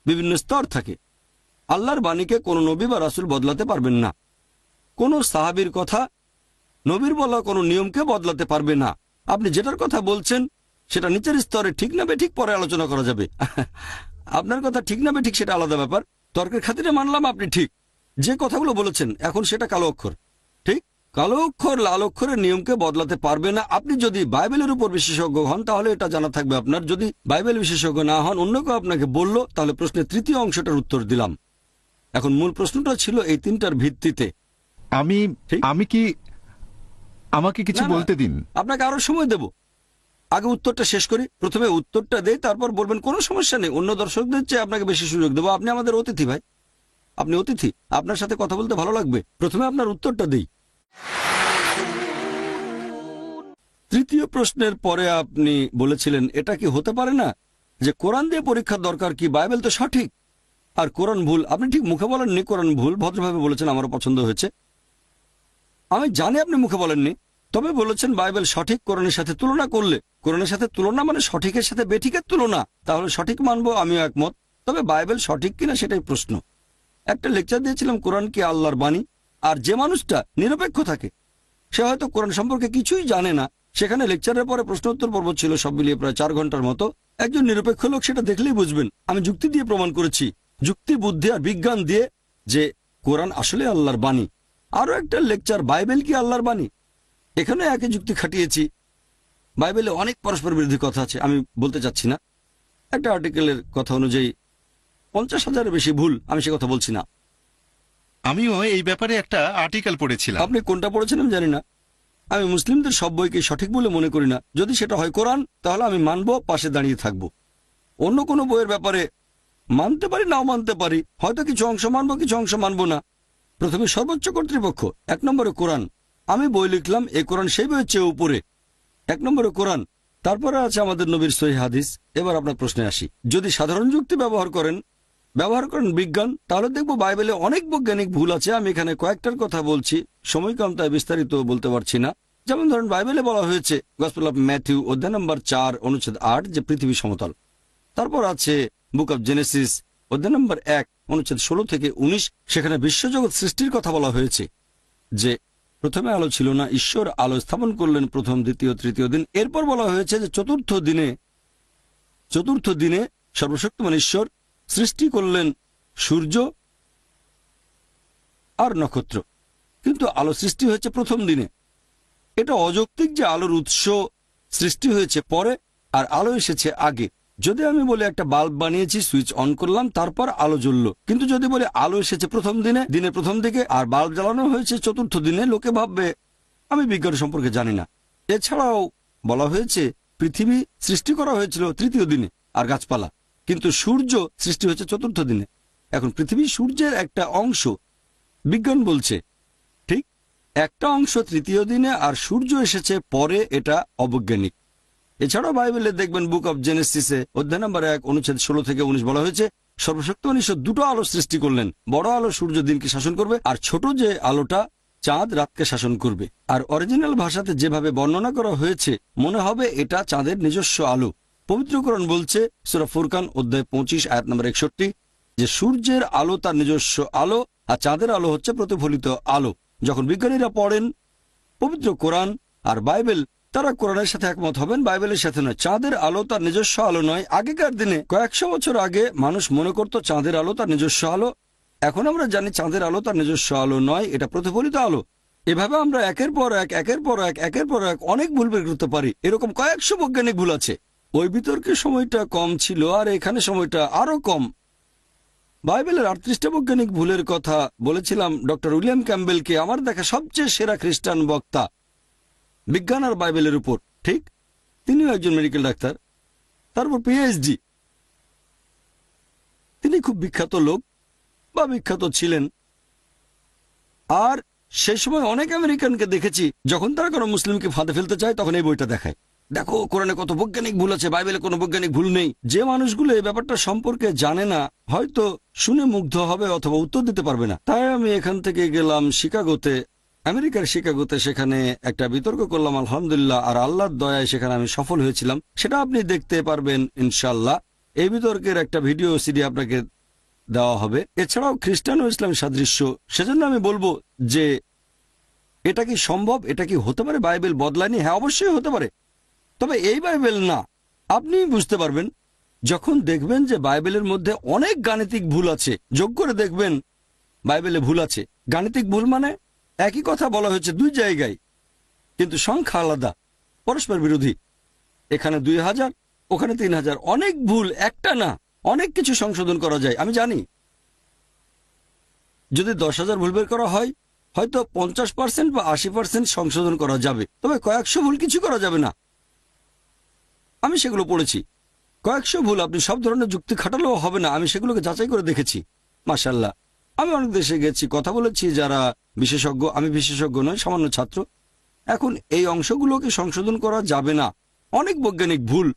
বিভিন্ন স্তর থাকে। আল্লাহর বাণীকে কোন নবী বা রাসূল বদলাতে পারবেন না। কোন সাহাবীর কথা নবীর বলা কোন নিয়মকে বদলাতে পারবে না। আপনি যেটার কথা বলছেন সেটা নিচের স্তরে ঠিক না বেঠিক পরে আলোচনা করা যাবে। আপনার কথা ঠিক না বেঠিক সেটা আলাদা ব্যাপার। তর্কের খাতিরে মানলাম আপনি ঠিক, যে কথাগুলো বলেছেন এখন সেটা কালো অক্ষর। ঠিক, কালো অক্ষর লাল অক্ষরের নিয়মকে বদলাতে পারবে না। আপনি যদি বাইবেলের উপর বিশেষজ্ঞ হন তাহলে এটা জানা থাকবে আপনার। যদি বাইবেল বিশেষজ্ঞ না হন, অন্য কেউ আপনাকে বলল, তাহলে প্রশ্নের তৃতীয় অংশটার উত্তর দিলাম। এখন মূল প্রশ্নটা ছিল এই 3টার ভিত্তিতে। আমাকে কিছু না, না, বলতে দিন। আপনাকে আরো সময় দেব। আগে উত্তরটা শেষ করি। প্রথমে উত্তরটা দেই, তারপর বলবেন কোনো সমস্যা নেই, অন্য দর্শকদের চেয়ে আপনাকে বেশি সুযোগ দেবো। আপনি আমাদের অতিথি ভাই, আপনি অতিথি, আপনার সাথে কথা বলতে ভালো লাগবে। প্রথমে আপনার উত্তরটা দেই। তৃতীয় প্রশ্নের পরে আপনি বলেছিলেন, এটা কি হতে পারে না যে কোরআন দিয়ে পরীক্ষার দরকার কি? বাইবেল তো সঠিক আর কোরআন ভুল। আপনি ঠিক মুখে বলেননি কোরআন ভুল, ভদ্রভাবে বলেছেন, আমারও পছন্দ হয়েছে। আমি জানি আপনি মুখে বলেননি, তবে বলেছেন বাইবেল সঠিক, কোরআনের সাথে তুলনা করলে। কোরআনের সাথে তুলনা মানে সঠিকের সাথে বেঠিকের তুলনা, তাহলে সঠিক মানবো, আমিও একমত। তবে বাইবেল সঠিক কিনা সেটাই প্রশ্ন। একটা লেকচার দিয়েছিলাম কোরআন কি আল্লাহর বাণী। আর যে মানুষটা নিরপেক্ষ থাকে, সে হয়তো কোরআন সম্পর্কে কিছুই জানে না, সেখানে লেকচারের পরে প্রশ্নোত্তর পর্ব ছিল, সব মিলিয়ে প্রায় 4 ঘন্টার মতো। একজন নিরপেক্ষ লোক সেটা দেখলেই বুঝবেন। আমি যুক্তি দিয়ে প্রমাণ করেছি, যুক্তি, বুদ্ধি আর বিজ্ঞান দিয়ে, যে কোরআন আসলে আল্লাহর বাণী। আরো একটা লেকচার, বাইবেল কি আল্লাহর বাণী, এখানে একই যুক্তি খাটিয়েছি। বাইবেলে অনেক পরস্পর বিরোধী কথা আছে, আমি বলতে চাচ্ছি না। একটা আর্টিকেলের কথা অনুযায়ী 50,000-এর বেশি ভুল, আমি সে কথা বলছি না। আমিও এই ব্যাপারে একটা আর্টিকেল পড়েছিলাম। আপনি কোনটা পড়েছেন আমি জানি না। আমি মুসলিমদের সব বইকে সঠিক বলে মনে করি না। যদি সেটা হয় কোরআন, তাহলে আমি মানব, পাশে দাঁড়িয়ে থাকব। অন্য কোনো বইয়ের ব্যাপারে মানতে পারি, নাও মানতে পারি, হয়তো কিছু অংশ মানবো, কিছু অংশ মানবো না। প্রথমে সর্বোচ্চ কর্তৃপক্ষ, 1 নম্বরে কোরআন। আমি বই লিখলাম, এই কোরআন সেই বইয়ের চেয়ে উপরে। 1 নম্বরে কোরআন, তারপরে আছে আমাদের নবীর সহিহ হাদিস। এবার আপনার প্রশ্নে আসি। যদি সাধারণ যুক্তি ব্যবহার করেন বিজ্ঞান, তাহলে দেখবো বাইবেলে অনেক বৈজ্ঞানিক ভুল আছে। আমি এখানে কয়েকটার কথা বলছি, সময় কম তাই বিস্তারিত বলতে পারছি না। যেমন ধরেন, বাইবেলে বলা হয়েছে গসপেল অফ ম্যাথিউ অধ্যায় নম্বর 4 অনুচ্ছেদ 8 যে পৃথিবী সমতল। তারপর আছে বুক অব জেনেসিস অধ্যায় নম্বর 1 অনুচ্ছেদ 16 থেকে 19, সেখানে বিশ্বজগৎ সৃষ্টির কথা বলা হয়েছে যে প্রথমে আলো ছিল না, ঈশ্বর আলো স্থাপন করলেন প্রথম, দ্বিতীয়, তৃতীয় দিন। এরপর বলা হয়েছে যে চতুর্থ দিনে সর্বশক্তিমান ঈশ্বর সৃষ্টি করলেন সূর্য আর নক্ষত্র, কিন্তু আলো সৃষ্টি হয়েছে প্রথম দিনে। এটা অযৌক্তিক যে আলোর উৎস সৃষ্টি হয়েছে পরে আর আলো এসেছে আগে। যদি আমি বলি একটা বাল্ব বানিয়েছি, সুইচ অন করলাম, তারপর আলো জ্বললো, কিন্তু যদি বলি আলো এসেছে প্রথম দিনের প্রথম দিকে আর বাল্ব জ্বালানো হয়েছে চতুর্থ দিনে, লোকে ভাববে আমি বিজ্ঞান সম্পর্কে জানি না। এছাড়াও বলা হয়েছে পৃথিবী সৃষ্টি করা হয়েছিল তৃতীয় দিনে আর গাছপালা, কিন্তু সূর্য সৃষ্টি হয়েছে চতুর্থ দিনে। এখন পৃথিবী সূর্যের একটা অংশ, বিজ্ঞান বলছে ঠিক একটা অংশ তৃতীয় দিনে আর সূর্য এসেছে পরে, এটা অবৈজ্ঞানিক। এছাড়াও বাইবেলে দেখবেন বুক অব জেনেসিসে অধ্যায় নম্বর 1 অনুচ্ছেদ 16 থেকে 19 বলা হয়েছে সর্বশক্তিমান ঈশ্বর দুটো আলো সৃষ্টি করলেন, বড় আলো সূর্য দিনকে শাসন করবে আর ছোট যে আলোটা চাঁদ রাতকে শাসন করবে। আর অরিজিনাল ভাষাতে যেভাবে বর্ণনা করা হয়েছে মনে হবে এটা চাঁদের নিজস্ব আলো। পবিত্র কোরআন বলছে সূরা ফুরকান অধ্যায় 25 আয়াত নম্বর 61 যে সূর্যের আলো তার নিজস্ব আলো আর চাঁদের আলো হচ্ছে প্রতিফলিত আলো। যখন বিজ্ঞানীরা পড়েন পবিত্র কোরআন আর বাইবেল, তারা কোরআনের সাথে একমত হবেন, বাইবেলের সাথে নয়। চাঁদের আলো তার নিজস্ব আলো নয়। আগেকার দিনে কয়েকশো বছর আগে মানুষ মনে করত চাঁদের আলো তার নিজস্ব আলো। এখন আমরা জানি চাঁদের আলো তার নিজস্ব আলো নয়, এটা প্রতিফলিত আলো। এভাবে আমরা একের পর এক অনেক ভুল বের করতে পারি। এরকম কয়েকশো বৈজ্ঞানিক ভুল আছে। ওই বিতর্কের সময়টা কম ছিল আর এখানে সময়টা আরো কম। বাইবেলের 38টা বৈজ্ঞানিক ভুলের কথা বলেছিলাম ডক্টর উইলিয়াম ক্যাম্বেলকে, আমার দেখা সবচেয়ে সেরা খ্রিস্টান বক্তা বিজ্ঞান আর বাইবেলের উপর। ঠিক, তিনিও একজন মেডিকেল ডাক্তার, তারপর পিএইচডি। তিনি খুব বিখ্যাত লোক বা বিখ্যাত ছিলেন। আর সেই সময় অনেক আমেরিকানকে দেখেছি যখন তারা কোনো মুসলিমকে ফাঁদে ফেলতে চায় তখন এই বইটা দেখায়, দেখো কোরআনে কত বৈজ্ঞানিক ভুল আছে, বাইবেলে কোনো বৈজ্ঞানিক ভুল নেই। যে মানুষগুলো এই ব্যাপারটা সম্পর্কে জানে না হয়তো শুনে মুগ্ধ হবে অথবা উত্তর দিতে পারবে না। তাই আমি এখান থেকে গেলাম শিকাগোতে, আমেরিকার শিকাগোতে, সেখানে একটা বিতর্ক করলাম আলহামদুলিল্লাহ, আর আল্লাহর দয়ায় সেখানে আমি সফল হয়েছিলাম। সেটা আপনি দেখতে পারবেন ইনশাল্লাহ। এই বিতর্কের একটা ভিডিও সিডি আপনাকে দেওয়া হবে। এছাড়াও খ্রিস্টান ও ইসলাম সাদৃশ্য, সেজন্য আমি বলবো যে এটা কি সম্ভব, এটা কি হতে পারে বাইবেল বদলায়নি? হ্যাঁ, অবশ্যই হতে পারে, তবে এই বাইবেল না। আপনি বুঝতে পারবেন যখন দেখবেন যে বাইবেলের মধ্যে অনেক গাণিতিক ভুল আছে। যোগ করে দেখবেন বাইবেলে ভুল আছে। গাণিতিক ভুল মানে একই কথা বলা হয়েছে দুই জায়গায়, কিন্তু সংখ্যা আলাদা, পরস্পর বিরোধী। এখানে 2000, ওখানে 3000, অনেক ভুল, একটা না, অনেক কিছু সংশোধন করা যায়। আমি জানি যদি 10,000 ভুল বের করা হয় হয়তো 50% বা 80% সংশোধন করা যাবে, তবে কয়েকশো ভুল কিছু করা যাবে না। আমি সেগুলো পড়েছি। কয়েকশো ভুল আপনি সব ধরনের যুক্তি খাটালেও হবে না। আমি সেগুলোকে যাচাই করে দেখেছি। মাশাআল্লাহ, আমি অনেক দেশে গেছি, কথা বলেছি যারা বিশেষজ্ঞ। আমি বিশেষজ্ঞ নই, সামান্য ছাত্র। এখন এই অংশগুলোকে সংশোধন করা যাবে না। অনেক বৈজ্ঞানিক ভুল,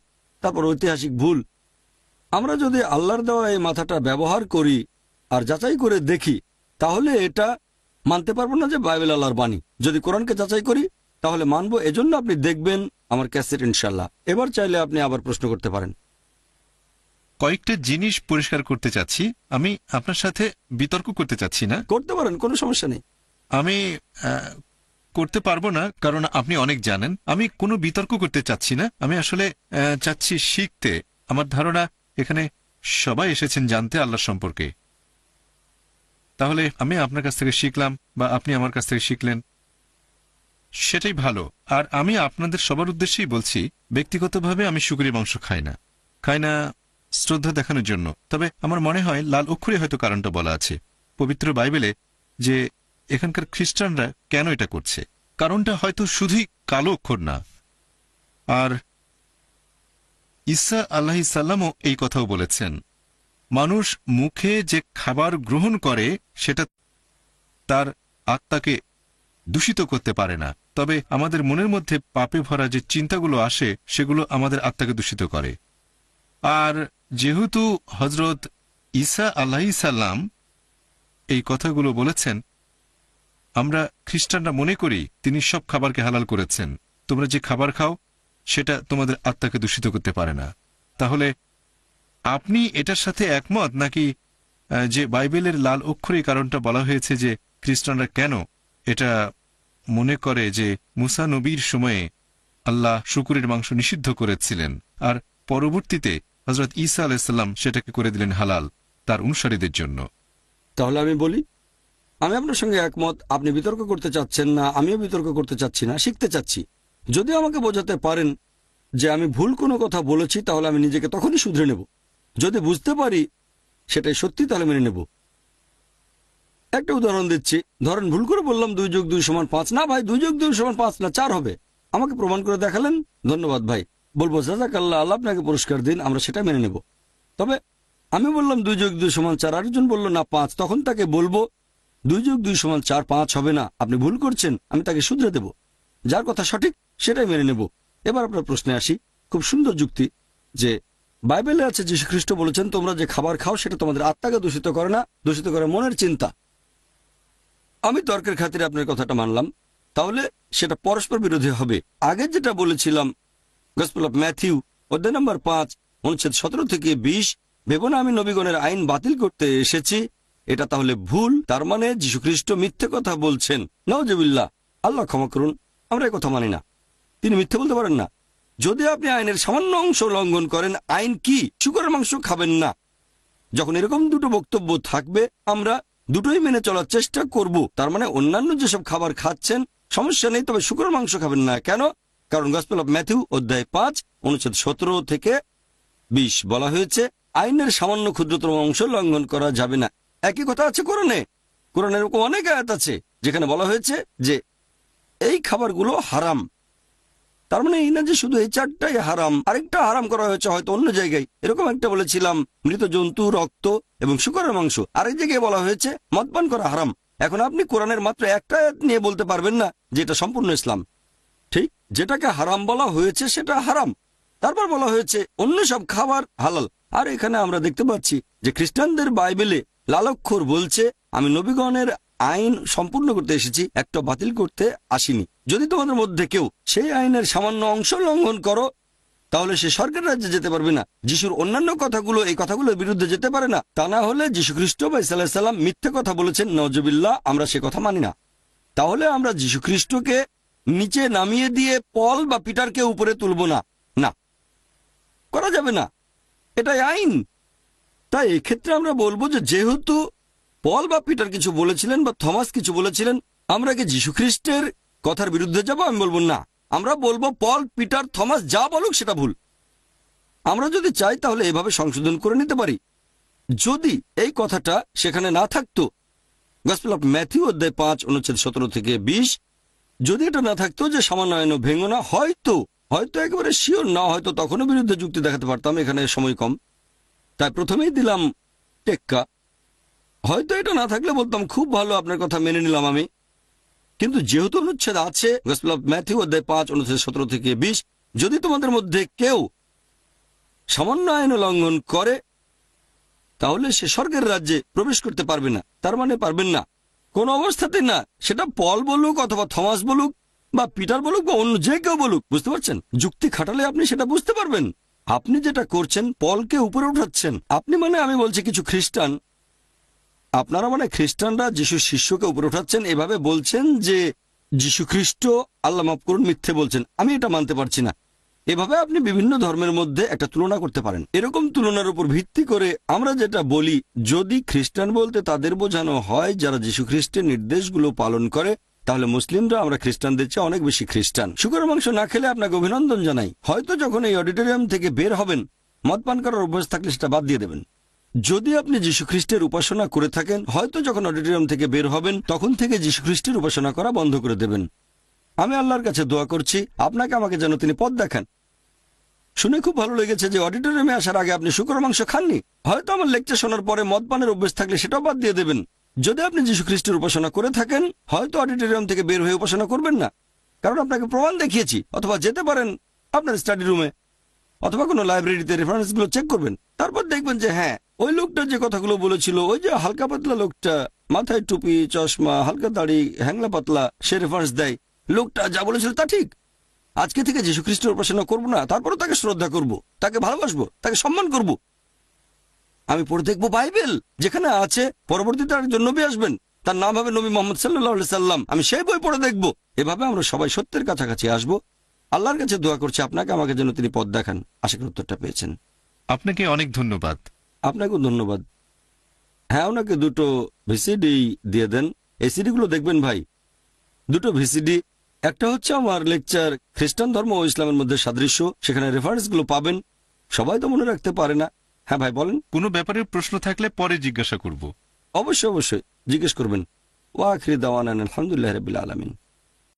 তারপর ঐতিহাসিক ভুল। আমরা যদি আল্লাহর দেওয়া এই মাথাটা ব্যবহার করি আর যাচাই করে দেখি তাহলে এটা মানতে পারবো না যে বাইবেল আল্লাহর বাণী। যদি কোরআনকে যাচাই করি তাহলে মানবো। এজন্য আপনি দেখবেন আমার ক্যাসেট ইনশাল্লাহ। এবার চাইলে আপনি আবার প্রশ্ন করতে পারেন। কয়েকটা জিনিস পরিষ্কার করতে চাচ্ছি। আমি আপনার সাথে বিতর্ক করতে চাচ্ছি না। করতে পারেন, কোনো সমস্যা নেই। আমি করতে পারবো না কারণ আপনি অনেক জানেন। আমি কোনো বিতর্ক করতে চাচ্ছি না। আমি আসলে চাচ্ছি শিখতে। আমার ধারণা এখানে সবাই এসেছেন জানতে আল্লাহ সম্পর্কে। তাহলে আমি আপনার কাছ থেকে শিখলাম বা আপনি আমার কাছ থেকে শিখলেন, সেটাই ভালো। আর আমি আপনাদের সবার উদ্দেশ্যেই বলছি, ব্যক্তিগতভাবে আমি শুকরের মাংস খাই না। শ্রদ্ধা দেখানোর জন্য। তবে আমার মনে হয় লাল অক্ষরে হয়তো কারণটা বলা আছে পবিত্র বাইবেলে, যে এখানকার খ্রিস্টানরা কেন এটা করছে। কারণটা হয়তো শুধুই কালো অক্ষর না। আর ঈসা আলাইহিস সালামও এই কথাও বলেছেন, মানুষ মুখে যে খাবার গ্রহণ করে সেটা তার আত্মাকে দূষিত করতে পারে না, তবে আমাদের মনের মধ্যে পাপে ভরা যে চিন্তাগুলো আসে সেগুলো আমাদের আত্মাকে দূষিত করে। আর যেহেতু হযরত ঈসা আলাইহিস সালাম এই কথাগুলো বলেছেন, আমরা খ্রিস্টানরা মনে করি তিনি সব খাবারকে হালাল করেছেন। তোমরা যে খাবার খাও সেটা তোমাদের আত্মাকে দূষিত করতে পারে না। তাহলে আপনি এটার সাথে একমত নাকি যে বাইবেলের লাল অক্ষরে কারণটা বলা হয়েছে যে খ্রিস্টানরা কেন এটা মনে করে যে মুসা নবীর সময়ে আল্লাহ শূকরের মাংস নিষিদ্ধ করেছিলেন, আর পরবর্তীতে হযরত ঈসা আলাইহিস সালাম সেটাকে করে দিলেন হালাল তার অনুসারীদের জন্য? তাহলে আমি বলি, আমি আপনার সঙ্গে একমত। আপনি বিতর্ক করতে চাচ্ছেন না, আমিও বিতর্ক করতে চাচ্ছি না, শিখতে চাচ্ছি। যদি আমাকে বোঝাতে পারেন যে আমি ভুল কোনো কথা বলেছি, তাহলে আমি নিজেকে তখনই শুধরে নেব। যদি বুঝতে পারি সেটাই সত্যি, তাহলে মেনে নেব। একটা উদাহরণ দিচ্ছি। ধরেন ভুল করে বললাম 2 + 2 = 5। না ভাই, 2 + 2 = 5 না, 4 হবে। আমাকে প্রমাণ করে দেখালেন, ধন্যবাদ ভাই। বলবো জাযাকাল্লাহ, আল্লাহ আপনাকে পুরস্কার দিন, আমরা সেটা মেনে নেব। তবে আমি বললাম 2 + 2 = 4, আরেকজন বলল না 5, তখন তাকে বলবো 2 + 2 = 4, 5 হবে না, আপনি ভুল করছেন। আমি তাকে শুধরে দেব, যার কথা সঠিক সেটাই মেনে নেব। এবার আপনার প্রশ্নে আসি। খুব সুন্দর যুক্তি যে বাইবেলে আছে যীশু খ্রিস্ট বলেছেন, তোমরা যে খাবার খাও সেটা তোমাদের আত্মাকে দূষিত করে না, দূষিত করে মনের চিন্তা। আমি তর্কের খাতিরে আপনার কথাটা মানলাম, তাহলে সেটা পরস্পর বিরোধী হবে। আগে যেটা বলেছিলাম, গসপেল অফ ম্যাথিউ অধ্যায় নম্বর 5 অনুচ্ছেদ 17 থেকে 20, ভেবো না আমি নবীগণের আইন বাতিল করতে এসেছি, এটা তাহলে ভুল। তার মানে যীশু খ্রিস্ট মিথ্যে কথা বলছেন। নাউজুবিল্লাহ, আল্লাহ ক্ষমা করুন, আমরা এই কথা মানি না। তিনি মিথ্যে বলতে পারেন না। যদি আপনি আইনের সামান্য অংশ লঙ্ঘন করেন, আইন কি? শূকরের মাংস খাবেন না। যখন এরকম দুটো বক্তব্য থাকবে, আমরা দুটোই মেনে চলার চেষ্টা করব। তার মানে অন্যান্য যেসব খাবার খাচ্ছেন সমস্যা নেই, তবে শূকরের মাংস খাবেন না। কেন? কারণ গসপেল অফ ম্যাথিউ অধ্যায় 5 অনুচ্ছেদ 17 থেকে 20 বলা হয়েছে আইনের সামান্য ক্ষুদ্রতম অংশ লঙ্ঘন করা যাবে না। একই কথা আছে কোরআনে। কোরআনের এরকম অনেক আয়াত আছে যেখানে বলা হয়েছে যে এই খাবারগুলো হারাম। তার মানে এই না যে শুধু এই 4টাই হারাম, আরেকটা হারাম করা হয়েছে হয়তো অন্য জায়গায়। এরকম একটা বলেছিলাম মৃত জন্তু, রক্ত এবং শূকরের মাংস। আরেক জায়গায় বলা হয়েছে মদপান করা হারাম। এখন আপনি কোরআনের মাত্র একটা আয়াত নিয়ে বলতে পারবেন না যে এটা সম্পূর্ণ ইসলাম। ঠিক, যেটাকে হারাম বলা হয়েছে সেটা হারাম, তারপর বলা হয়েছে অন্য সব খাবার হালাল। আর এখানে আমরা দেখতে পাচ্ছি যে খ্রিস্টানদের বাইবেলে লাল অক্ষর বলছে, আমি নবীগণের আইন সম্পূর্ণ করতে এসেছি, একটা বাতিল করতে আসিনি। যদি তোমাদের মধ্যে কেউ সেই আইনের সামান্য অংশ লঙ্ঘন করো, তাহলে সে স্বর্গের রাজ্যে যেতে পারবে না। যিশুর অন্যান্য কথাগুলো এই কথাগুলোর বিরুদ্ধে যেতে পারে না। তা না হলে যীশু খ্রিস্ট বা ঈসা আলাইহিস সালাম মিথ্যে কথা বলেছেন, নাউজুবিল্লাহ, আমরা সে কথা মানি না। তাহলে আমরা যীশু খ্রিস্টকে নিচে নামিয়ে দিয়ে পল বা পিটারকে উপরে তুলব না, না, করা যাবে না, এটাই আইন। তাই এক্ষেত্রে আমরা বলবো যে যেহেতু পল বা পিটার কিছু বলেছিলেন বা থমাস কিছু বলেছিলেন, আমরা কি যীশু খ্রিস্টের কথার বিরুদ্ধে যাব? আমি বলবো না। আমরা বলবো পল, পিটার, থমাস যা বলুক সেটা ভুল। আমরা যদি চাই তাহলে এভাবে সংশোধন করে নিতে পারি। যদি এই কথাটা সেখানে না থাকতো, গসপেল অফ ম্যাথিউ অধ্যায় 5 অনুচ্ছেদ 17 থেকে 20, যদি এটা না থাকতো যে সামান্য আইনও ভেঙো না, হয়তো একেবারে শিওর না, হয়তো তখনও বিরুদ্ধে যুক্তি দেখাতে পারতাম। এখানে সময় কম, তাই প্রথমেই দিলাম টেক্কা। হয়তো এটা না থাকলে বলতাম খুব ভালো, আপনার কথা মেনে নিলাম আমি। কিন্তু যেহেতু অনুচ্ছেদ আছে, গসপেল অফ ম্যাথিউ অধ্যায় 5 অনুচ্ছেদ 17 থেকে 20, যদি তোমাদের মধ্যে কেউ সামান্য আইন লঙ্ঘন করে, তাহলে সে স্বর্গের রাজ্যে প্রবেশ করতে পারবে না। তার মানে পারবেন না কোন অবস্থাতে না, সেটা পল বলুক অথবা থমাস বলুক বা পিটার বলুক বা অন্য যে কেউ বলুক। বুঝতে পারছেন? যুক্তি খাটালে আপনি সেটা বুঝতে পারবেন। আপনি যেটা করছেন, পলকে উপরে উঠাচ্ছেন। আপনি মানে আমি বলছি কিছু খ্রিস্টান, আপনারা মানে খ্রিস্টানরা যিশুর শিষ্যকে উপরে উঠাচ্ছেন, এভাবে বলছেন যে যীশু খ্রিস্ট, আল্লাহ মাফ করুন, মিথ্যে বলছেন। আমি এটা মানতে পারছি না। এভাবে আপনি বিভিন্ন ধর্মের মধ্যে একটা তুলনা করতে পারেন। এরকম তুলনার উপর ভিত্তি করে আমরা যেটা বলি, যদি খ্রিস্টান বলতে তাদের বোঝানো হয় যারা যীশু খ্রিস্টের নির্দেশগুলো পালন করে, তাহলে মুসলিমরা আমরা খ্রিস্টানদের চেয়ে অনেক বেশি খ্রিস্টান। শুকরের মাংস না খেলে আপনাকে অভিনন্দন জানাই। হয়তো যখন এই অডিটোরিয়াম থেকে বের হবেন, মদ পান করার অভ্যাস থাকলে সেটা বাদ দিয়ে দেবেন। যদি আপনি যীশু খ্রিস্টের উপাসনা করে থাকেন, হয়তো যখন অডিটোরিয়াম থেকে বের হবেন তখন থেকে যীশু খ্রিস্টের উপাসনা করা বন্ধ করে দেবেন। আমি আল্লাহর কাছে দোয়া করছি আপনাকে আমাকে যেন তিনি পথ দেখান। শুনে খুব ভালো লেগেছে যে অডিটোরিয়ামে আসার আগে আপনি শুকর মাংস খাননি। হয়তো আমার লেকচার শোনার পরে মদ পানের অভ্যেস থাকলে সেটাও বাদ দিয়ে দেবেন। যদি আপনি যীশু খ্রিস্টের উপাসনা করে থাকেন, হয়তো অডিটোরিয়াম থেকে বের হয়ে উপাসনা করবেন না, কারণ আপনাকে প্রমাণ দেখিয়েছি। অথবা যেতে পারেন আপনার স্টাডি রুমে অথবা কোনো লাইব্রেরিতে, রেফারেন্সগুলো চেক করবেন। তারপর দেখবেন যে হ্যাঁ, ওই লোকটা যে কথাগুলো বলেছিল, ওই যে হালকা পাতলা লোকটা, মাথায় টুপি, চশমা, হালকা দাড়ি, হ্যাংলা পাতলা, সে রেফারেন্স দেয়। লোকটা যা বলেছিল তা ঠিক। আজকে থেকে যীশু খ্রিস্টের উপাসনা করবো না, তারপরও তাকে শ্রদ্ধা করব, তাকে ভালোবাসবো, তাকে সম্মান করব। আমি পড়ে দেখবো বাইবেল, যেখানে আছে পরবর্তীতে একজন নবী আসবেন, তার নাম হবে নবী মোহাম্মদ সাল্লাল্লাহু সাল্লাম। আমি সেই বই পড়ে দেখবো। এভাবে আমরা সবাই সত্যের কাছাকাছি আসবো। আল্লাহর কাছে দোয়া করছি আপনাকে আমাকে যেন তিনি পথ দেখান। আশা করি উত্তরটা পেয়েছেন। আপনাকে অনেক ধন্যবাদ। আপনাকেও ধন্যবাদ। হ্যাঁ, ওনাকে 2টো ভিসিডি দিয়ে দেন। এই সিডিগুলো দেখবেন ভাই, 2টো ভিসিডি। একটা হচ্ছে আমার লেকচার খ্রিস্টান ধর্ম ও ইসলামের মধ্যে সাদৃশ্য, সেখানে রেফারেন্সগুলো পাবেন। সবাই তো মনে রাখতে পারে না। হ্যাঁ ভাই বলেন। কোনো ব্যাপারে প্রশ্ন থাকলে পরে জিজ্ঞাসা করব। অবশ্যই অবশ্যই জিজ্ঞেস করবেন। ওয়া আখিরি দাওয়ানা আলহামদুলিল্লাহি রাব্বিল আলামিন।